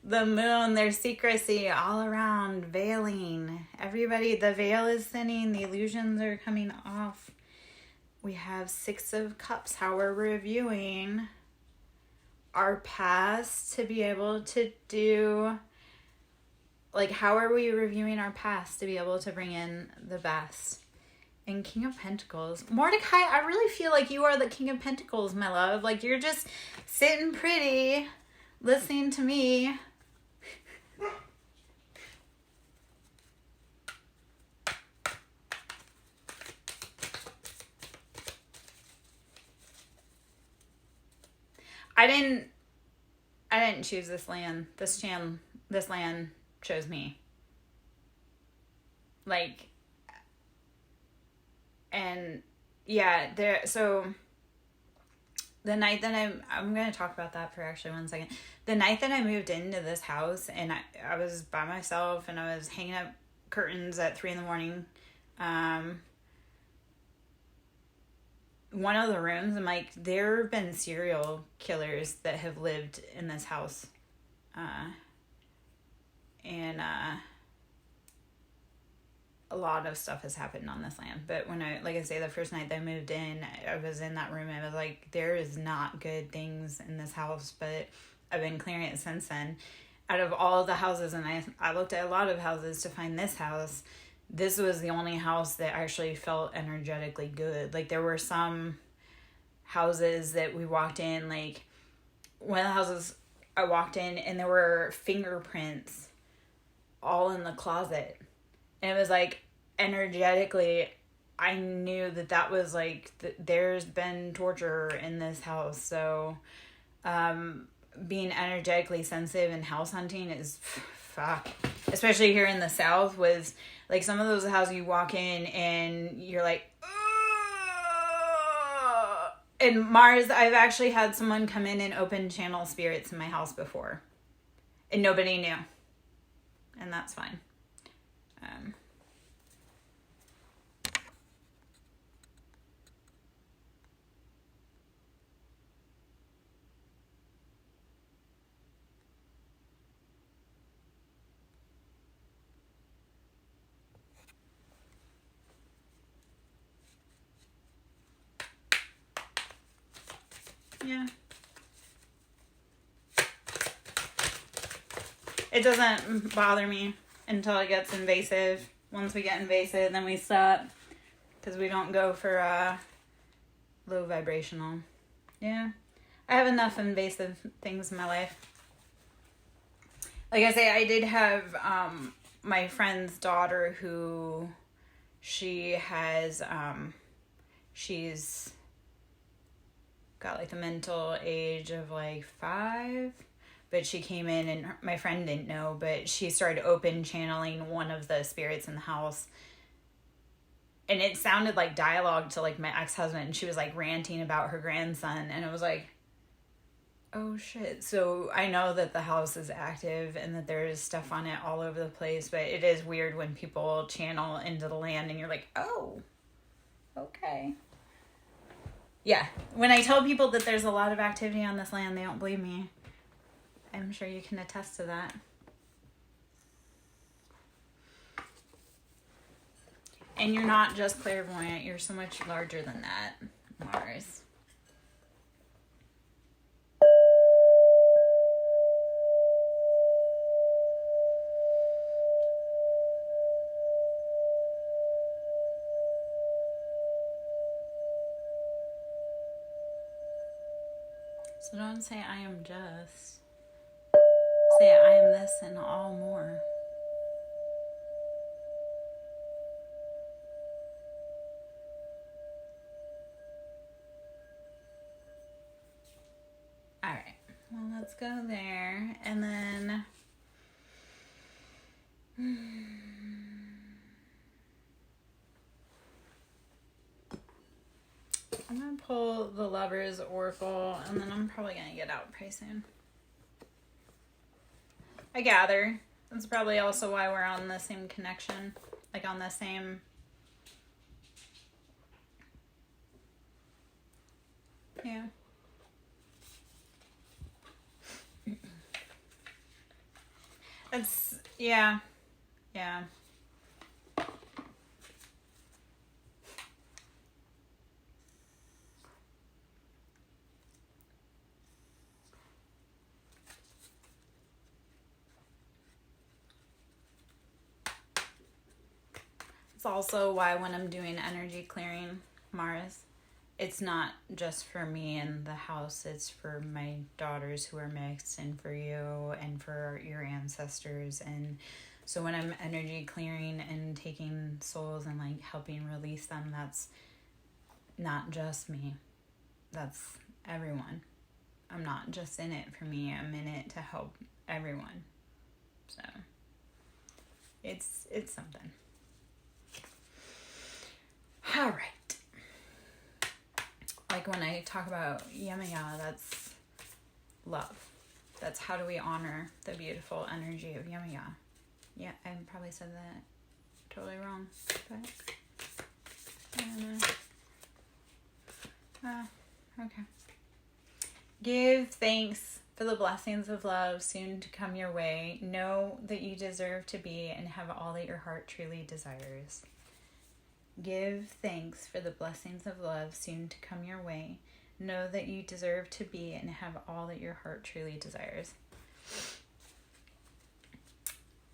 The moon, there's secrecy all around, veiling. Everybody, the veil is thinning, the illusions are coming off. We have Six of Cups, how we're reviewing our past to be able to do, like, how are we reviewing our past to be able to bring in the best? And King of Pentacles. Mordecai, I really feel like you are the King of Pentacles, my love. Like, you're just sitting pretty, listening to me. I didn't choose this land. This land chose me. Like, and yeah, so the night that I'm going to talk about that for actually 1 second. The night that I moved into this house and I was by myself and I was hanging up curtains at 3 a.m. One of the rooms, I'm like, there have been serial killers that have lived in this house. And a lot of stuff has happened on this land. But when like I say, the first night that I moved in, I was in that room and I was like, there is not good things in this house, but I've been clearing it since then. Out of all the houses, and I looked at a lot of houses to find this house, this was the only house that actually felt energetically good. Like, there were some houses that we walked in, like one of the houses I walked in and there were fingerprints all in the closet. And it was like, energetically, I knew that was like, there's been torture in this house. So, being energetically sensitive and house hunting is fuck. Especially here in the South, was like some of those houses you walk in and you're like, ugh. And Mars, I've actually had someone come in and open channel spirits in my house before. And nobody knew. And that's fine. Yeah. It doesn't bother me until it gets invasive. Once we get invasive, then we stop. Because we don't go for low vibrational. Yeah. I have enough invasive things in my life. Like I say, I did have my friend's daughter who she has, she's got like the mental age of like 5, but she came in and my friend didn't know, but she started open channeling one of the spirits in the house. And it sounded like dialogue to like my ex-husband, and she was like ranting about her grandson, and it was like, oh shit. So I know that the house is active and that there's stuff on it all over the place, but it is weird when people channel into the land and you're like, oh, okay. Yeah, when I tell people that there's a lot of activity on this land, they don't believe me. I'm sure you can attest to that. And you're not just clairvoyant, you're so much larger than that, Mars. So don't say I am just. Say I am this and all more. Alright, well, let's go there. And then I'm going to pull the Lover's Oracle, and then I'm probably going to get out pretty soon. I gather. That's probably also why we're on the same connection. Like on the same... Yeah. It's, yeah. Yeah. It's also why when I'm doing energy clearing, Mars, it's not just for me and the house, it's for my daughters who are mixed, and for you, and for your ancestors. And so when I'm energy clearing and taking souls and like helping release them, that's not just me, that's everyone. I'm not just in it for me, I'm in it to help everyone. So it's something. All right. Like when I talk about Yemaya, that's love. That's how do we honor the beautiful energy of Yemaya. Yeah, I probably said that totally wrong, but okay. Give thanks for the blessings of love soon to come your way. Know that you deserve to be and have all that your heart truly desires. Give thanks for the blessings of love soon to come your way. Know that you deserve to be and have all that your heart truly desires.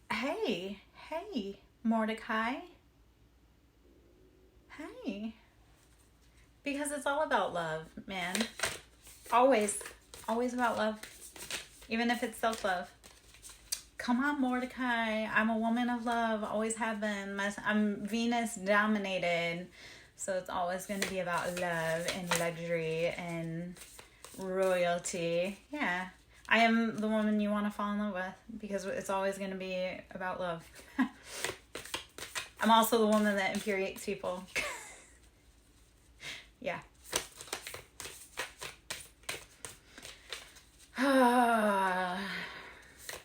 Hey, Mordecai. Hey. Because it's all about love, man. Always about love. Even if it's self-love. Come on, Mordecai. I'm a woman of love. Always have been. I'm Venus dominated. So it's always going to be about love and luxury and royalty. Yeah. I am the woman you want to fall in love with because it's always going to be about love. I'm also the woman that infuriates people. Yeah.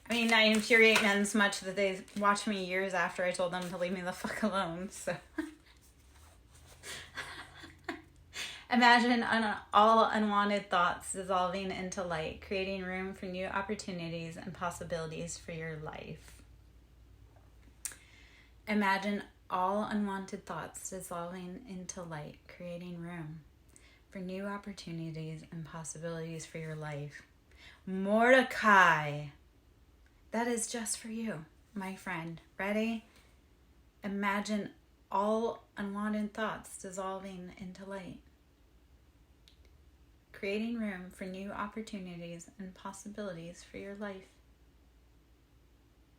I mean, I infuriate men so much that they watch me years after I told them to leave me the fuck alone, so. Imagine all unwanted thoughts dissolving into light, creating room for new opportunities and possibilities for your life. Imagine all unwanted thoughts dissolving into light, creating room for new opportunities and possibilities for your life. Mordecai, that is just for you, my friend. Ready? Imagine all unwanted thoughts dissolving into light, creating room for new opportunities and possibilities for your life.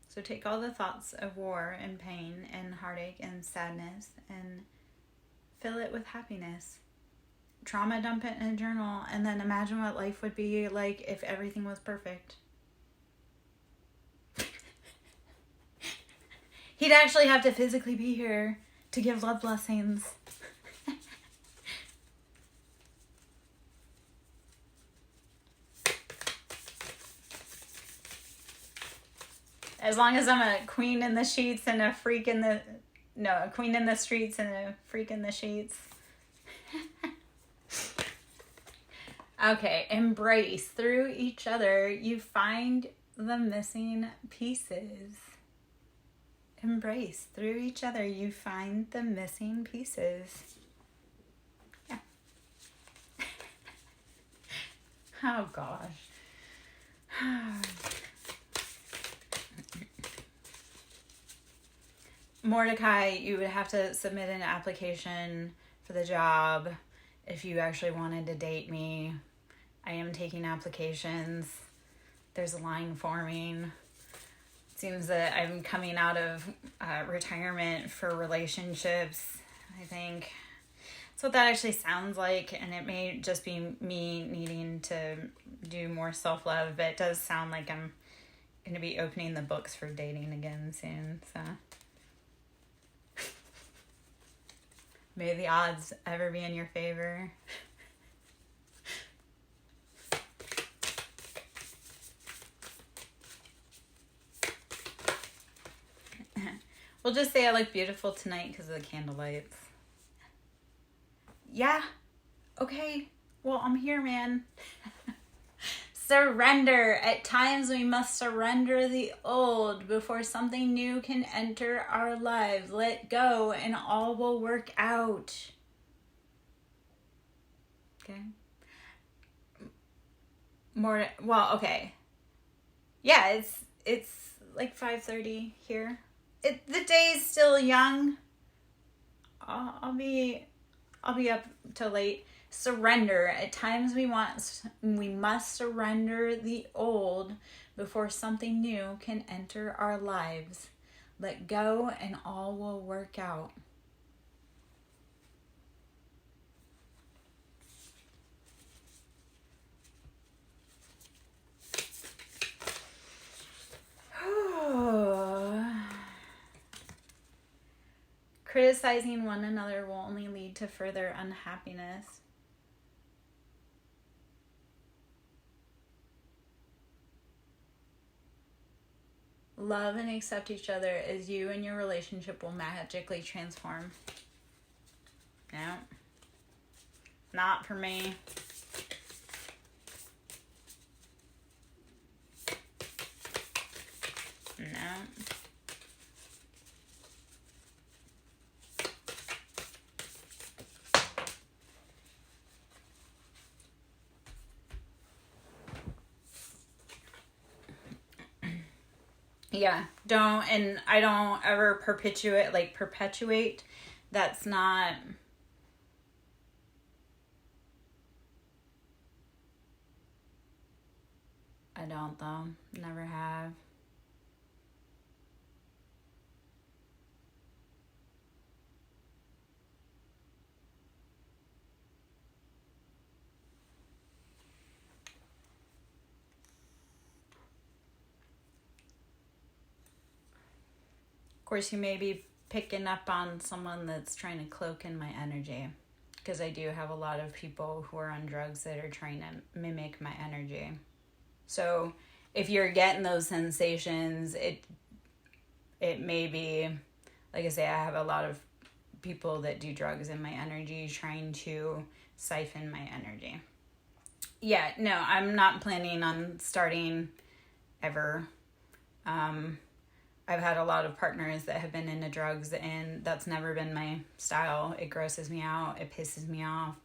So take all the thoughts of war and pain and heartache and sadness and fill it with happiness. Trauma dump it in a journal, and then imagine what life would be like if everything was perfect. He'd actually have to physically be here to give love blessings. As long as I'm a queen in the sheets and a freak in the... No, a queen in the streets and a freak in the sheets. Okay, embrace. Through each other, you find the missing pieces. Embrace. Through each other, you find the missing pieces. Yeah. Oh, gosh. Mordecai, you would have to submit an application for the job if you actually wanted to date me. I am taking applications. There's a line forming. It seems that I'm coming out of retirement for relationships, I think. That's what that actually sounds like, and it may just be me needing to do more self-love, but it does sound like I'm going to be opening the books for dating again soon, so... May the odds ever be in your favor. We'll just say I look beautiful tonight because of the candlelights. Yeah. Okay. Well, I'm here, man. Surrender. At times we must surrender the old before something new can enter our lives. Let go and all will work out. Okay. Okay. Yeah, it's like 5:30 here. The day's still young. I'll be up till late. Surrender. At times we must surrender the old before something new can enter our lives. Let go and all will work out. Criticizing one another will only lead to further unhappiness. Love and accept each other as you and your relationship will magically transform. No. Not for me. No. Yeah, I don't ever perpetuate. That's not, I don't though, never have. Of course, you may be picking up on someone that's trying to cloak in my energy, because I do have a lot of people who are on drugs that are trying to mimic my energy. So if you're getting those sensations, it may be, like I say, I have a lot of people that do drugs in my energy trying to siphon my energy. Yeah, no, I'm not planning on starting ever. I've had a lot of partners that have been into drugs, and that's never been my style. It grosses me out. It pisses me off.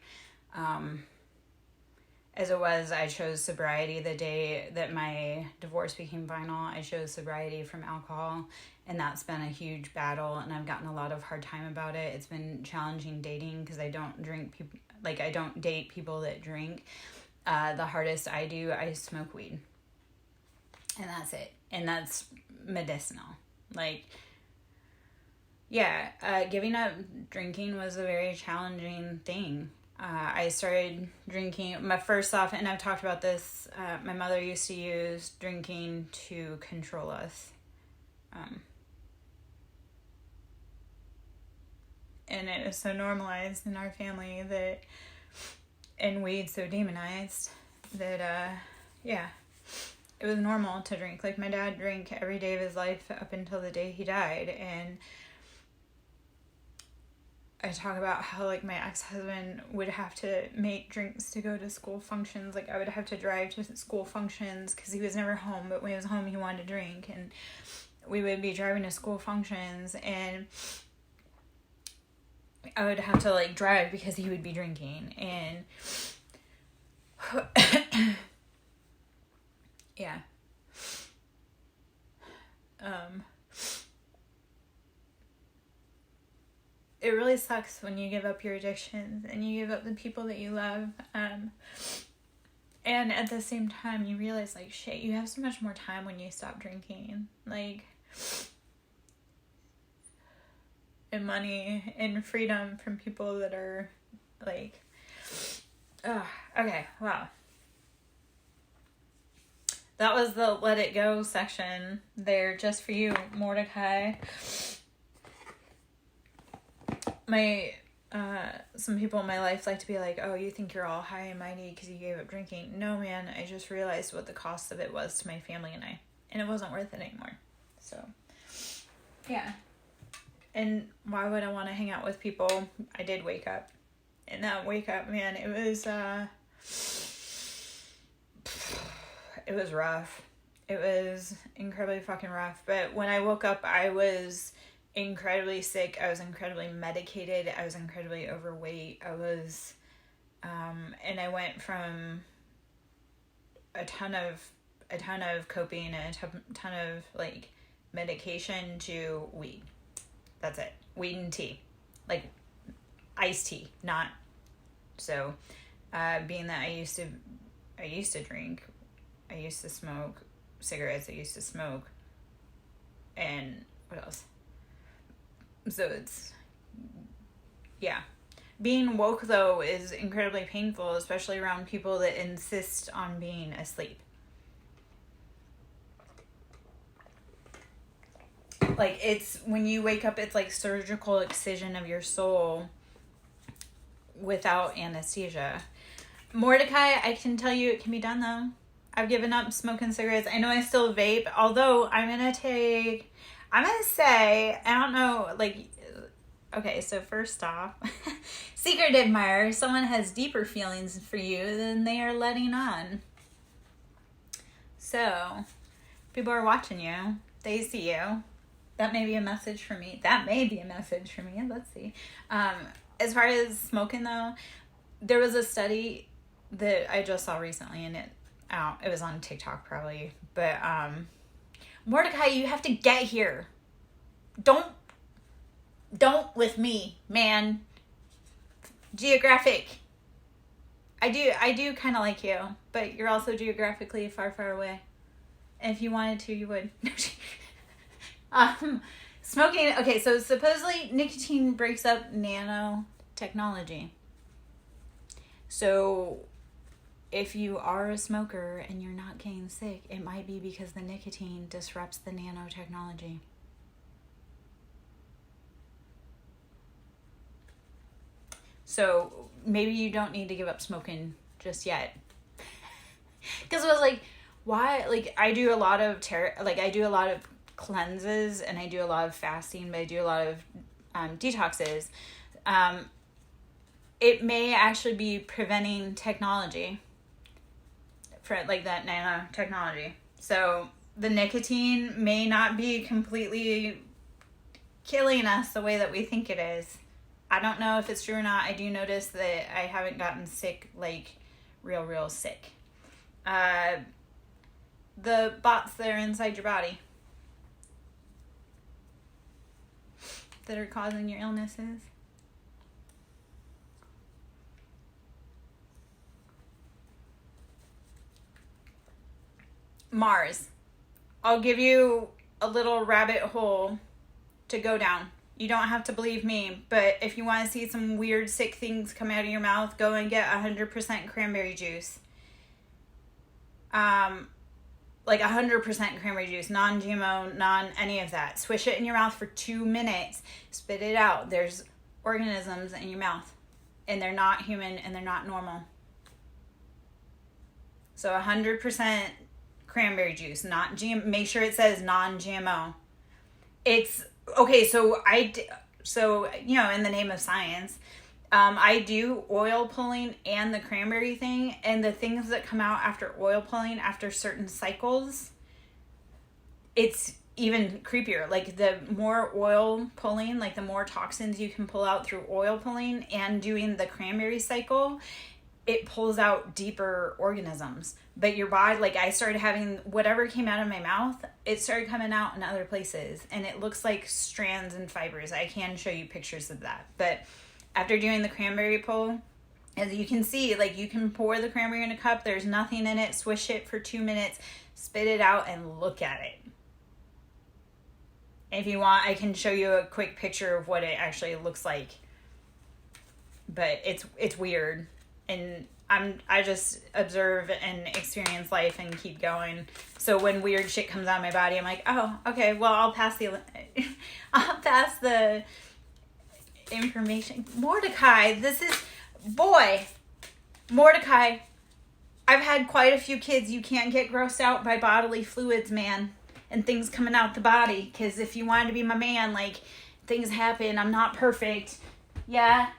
As it was, I chose sobriety the day that my divorce became final. I chose sobriety from alcohol, and that's been a huge battle, and I've gotten a lot of hard time about it. It's been challenging dating because I don't date people that drink. The hardest I smoke weed. And that's it. And that's medicinal. Giving up drinking was a very challenging thing. I started drinking, and I've talked about this, my mother used to use drinking to control us. And it was so normalized in our family and weed so demonized that, it was normal to drink. Like, my dad drank every day of his life up until the day he died. And I talk about how, my ex-husband would have to make drinks to go to school functions. I would have to drive to school functions because he was never home. But when he was home, he wanted to drink. And we would be driving to school functions. And I would have to, drive because he would be drinking. And yeah. It really sucks when you give up your addictions and you give up the people that you love. And at the same time, you realize, shit, you have so much more time when you stop drinking. And money and freedom from people that are, okay, wow. That was the Let It Go section there, just for you, Mordecai. Some people in my life like to be like, oh, you think you're all high and mighty because you gave up drinking. No, man, I just realized what the cost of it was to my family and I. And it wasn't worth it anymore. So, yeah. And why would I want to hang out with people? I did wake up. And that wake up, man, it was, it was rough. It was incredibly fucking rough. But when I woke up, I was incredibly sick. I was incredibly medicated. I was incredibly overweight. I was, and I went from a ton of cocaine and a ton of like medication to weed. That's it. Weed and tea, like iced tea, not so. Being that I used to drink, I used to smoke cigarettes, I used to smoke, and what else? So it's, yeah. Being woke, though, is incredibly painful, especially around people that insist on being asleep. Like, it's, when you wake up, it's like surgical excision of your soul without anesthesia. Mordecai, I can tell you it can be done, though. I've given up smoking cigarettes. I know I still vape, although I'm going to say, I don't know, like, okay, so first off, secret admirer, someone has deeper feelings for you than they are letting on. So, people are watching you. They see you. That may be a message for me. Let's see. As far as smoking, though, there was a study that I just saw recently, and it was on TikTok probably, but Mordecai, you have to get here. Don't with me, man. Geographic. I do kind of like you, but you're also geographically far, far away. And if you wanted to, you would. Smoking. Okay, so supposedly nicotine breaks up nanotechnology. So if you are a smoker and you're not getting sick, it might be because the nicotine disrupts the nanotechnology. So maybe you don't need to give up smoking just yet. Because I was like, why? Like, I do a lot of cleanses and I do a lot of fasting, but I do a lot of detoxes. It may actually be preventing technology. For like that nanotechnology. So the nicotine may not be completely killing us the way that we think it is. I don't know if it's true or not. I do notice that I haven't gotten sick, like real sick. The bots that are inside your body that are causing your illnesses. Mars. I'll give you a little rabbit hole to go down. You don't have to believe me, but if you want to see some weird, sick things come out of your mouth, go and get 100% cranberry juice. Like 100% cranberry juice, non-GMO, any of that. Swish it in your mouth for 2 minutes. Spit it out. There's organisms in your mouth, and they're not human, and they're not normal. So 100% cranberry juice, not GM. Make sure it says non-GMO. It's okay. So you know, in the name of science, I do oil pulling and the cranberry thing, and the things that come out after oil pulling after certain cycles, it's even creepier. Like the more oil pulling, like the more toxins you can pull out through oil pulling and doing the cranberry cycle, it pulls out deeper organisms. But your body, like I started having whatever came out of my mouth, it started coming out in other places. And it looks like strands and fibers. I can show you pictures of that. But after doing the cranberry pull, as you can see, like you can pour the cranberry in a cup. There's nothing in it. Swish it for 2 minutes. Spit it out and look at it. If you want, I can show you a quick picture of what it actually looks like. But it's weird. And I just observe and experience life and keep going. So when weird shit comes out of my body, I'm like, oh, okay, well, I'll pass the information. Mordecai, Mordecai, I've had quite a few kids. You can't get grossed out by bodily fluids, man, and things coming out the body. Because if you wanted to be my man, like, things happen. I'm not perfect. Yeah.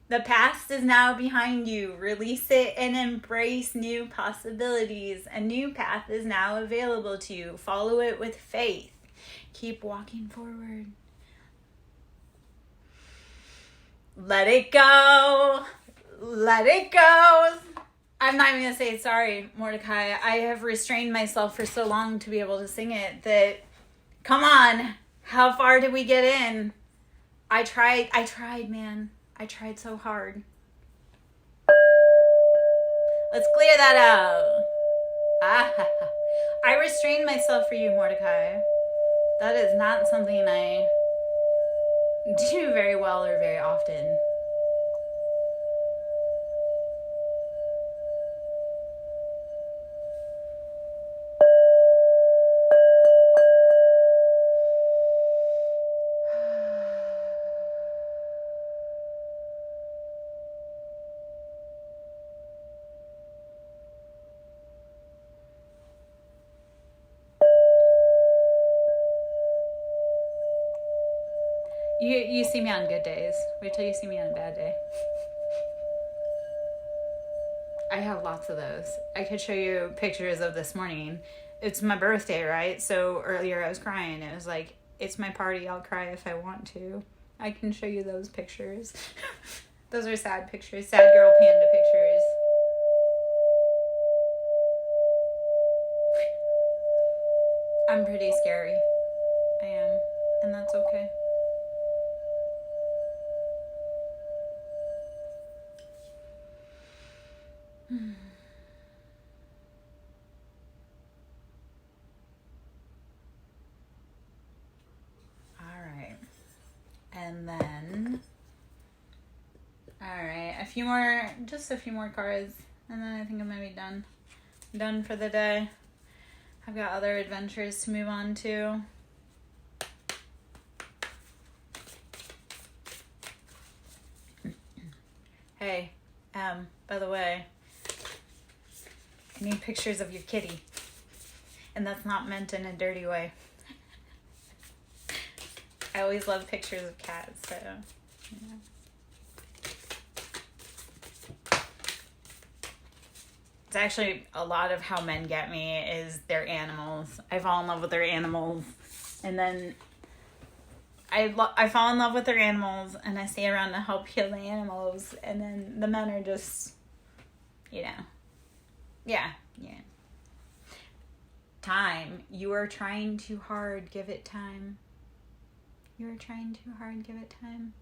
The past is now behind you. Release it and embrace new possibilities. A new path is now available to you. Follow it with faith. Keep walking forward. Let it go. Let it go. I'm not even going to say sorry, Mordecai. I have restrained myself for so long to be able to sing it that, come on, how far did we get in? I tried, man. I tried so hard. Let's clear that out. I restrained myself for you, Mordecai. That is not something I do very well or very often. You see me on good days. Wait till you see me on a bad day. I have lots of those. I could show you pictures of this morning. It's my birthday, right? So earlier I was crying. It was like, it's my party. I'll cry if I want to. I can show you those pictures. Those are sad pictures. Sad girl panda pictures. I'm pretty scary. I am. And that's okay. Alright. And then, alright, just a few more cards, and then I think I'm gonna be done for the day. I've got other adventures to move on to. Hey, by the way, I need pictures of your kitty. And that's not meant in a dirty way. I always love pictures of cats, so, yeah. It's actually a lot of how men get me is their animals. I fall in love with their animals, and then I fall in love with their animals, and I stay around to help heal the animals, and then the men are just, yeah. Time. You are trying too hard. Give it time. You are trying too hard. Give it time.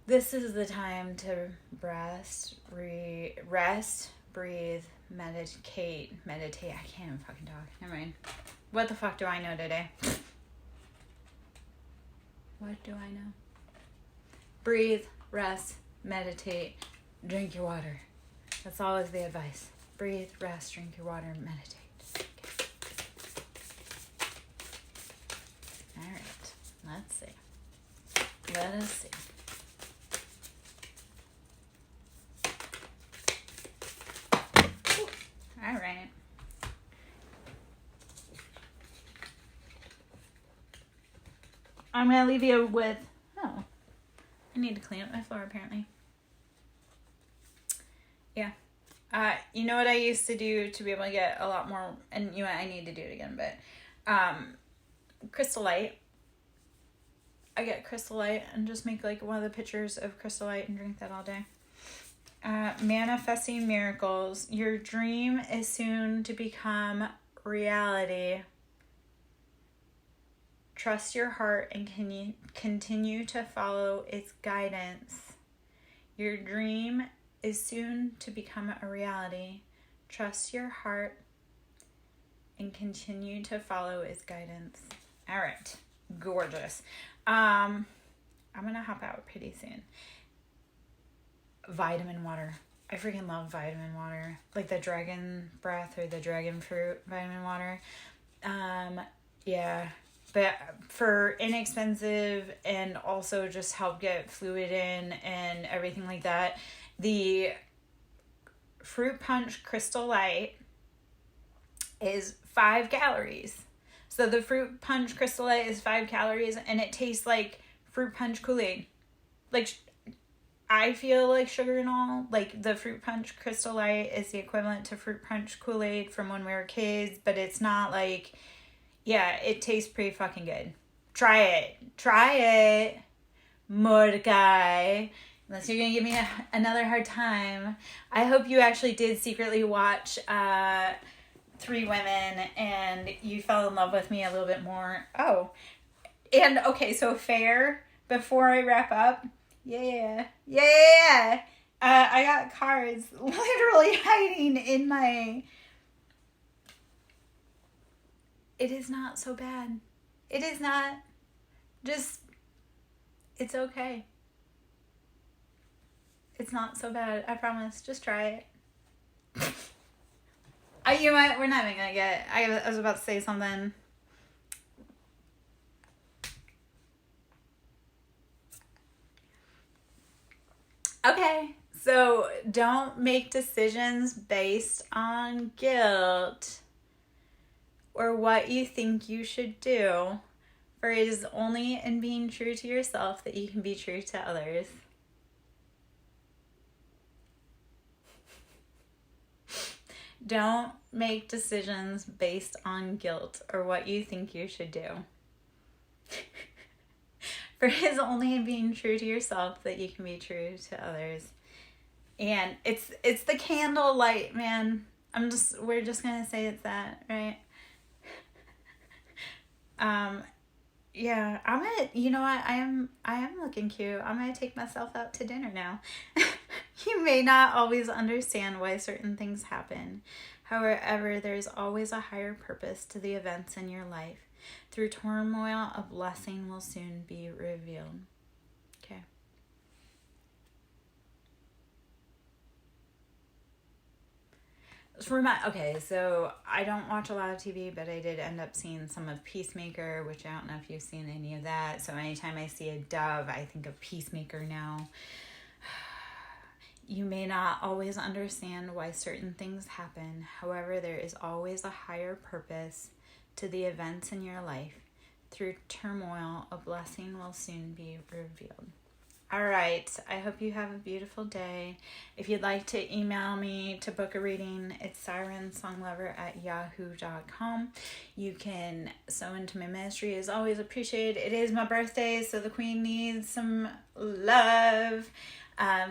This is the time to rest, breathe, meditate. I can't even fucking talk. Never mind. What the fuck do I know today? What do I know? Breathe, rest, meditate, drink your water. That's always the advice. Breathe, rest, drink your water, meditate. Okay. All right. Let's see. Let us see. All right. I'm going to leave you with, I need to clean up my floor apparently. Yeah. You know what I used to do to be able to get a lot more, and you know what, I need to do it again, but Crystal Light. I get Crystal Light and just make like one of the pictures of Crystal Light and drink that all day. Manifesting miracles. Your dream is soon to become reality. Trust your heart and continue to follow its guidance. Your dream is soon to become a reality. Trust your heart and continue to follow its guidance. All right. Gorgeous. I'm going to hop out pretty soon. Vitamin water. I freaking love vitamin water. Like the dragon breath or the dragon fruit vitamin water. Yeah. But for inexpensive and also just help get fluid in and everything like that, the Fruit Punch Crystal Light is 5 calories. So the Fruit Punch Crystal Light is 5 calories and it tastes like Fruit Punch Kool-Aid. like, I feel like sugar and all, like the fruit punch Crystal Light is the equivalent to fruit punch Kool-Aid from when we were kids, but it's not like, yeah, it tastes pretty fucking good. Try it, Mordecai. Unless you're gonna give me another hard time. I hope you actually did secretly watch Three Women and you fell in love with me a little bit more. Oh, and okay, so fair, before I wrap up, yeah. I got cards literally hiding in my... It is not so bad. It is not. Just, it's okay. It's not so bad. I promise. Just try it. You know what? We're not even gonna get... I was about to say something. Okay, so don't make decisions based on guilt or what you think you should do, for it is only in being true to yourself that you can be true to others. Don't make decisions based on guilt or what you think you should do. For it is only in being true to yourself that you can be true to others. And it's the candle light, man. We're just gonna say it's that, right? Yeah, I'm gonna, you know what, I am looking cute. I'm gonna take myself out to dinner now. You may not always understand why certain things happen. However, there's always a higher purpose to the events in your life. Through turmoil, a blessing will soon be revealed. Okay. Okay, so I don't watch a lot of TV, but I did end up seeing some of Peacemaker, which I don't know if you've seen any of that. So anytime I see a dove, I think of Peacemaker now. You may not always understand why certain things happen. However, there is always a higher purpose to the events in your life. Through turmoil, a blessing will soon be revealed. All right. I hope you have a beautiful day. If you'd like to email me to book a reading, it's SirenSonglover@yahoo.com. You can sew into my ministry. Is always appreciated. It is my birthday, so the queen needs some love.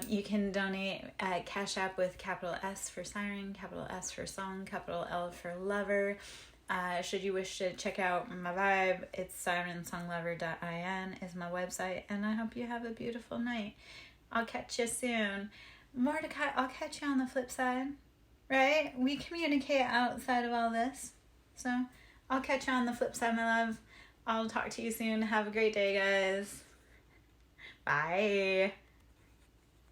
You can donate at Cash App with capital S for Siren, capital S for Song, capital L for Lover. Should you wish to check out my vibe, it's SirenSonglover.in is my website, and I hope you have a beautiful night. I'll catch you soon. Mordecai, I'll catch you on the flip side, right? We communicate outside of all this, so I'll catch you on the flip side, my love. I'll talk to you soon. Have a great day, guys. Bye.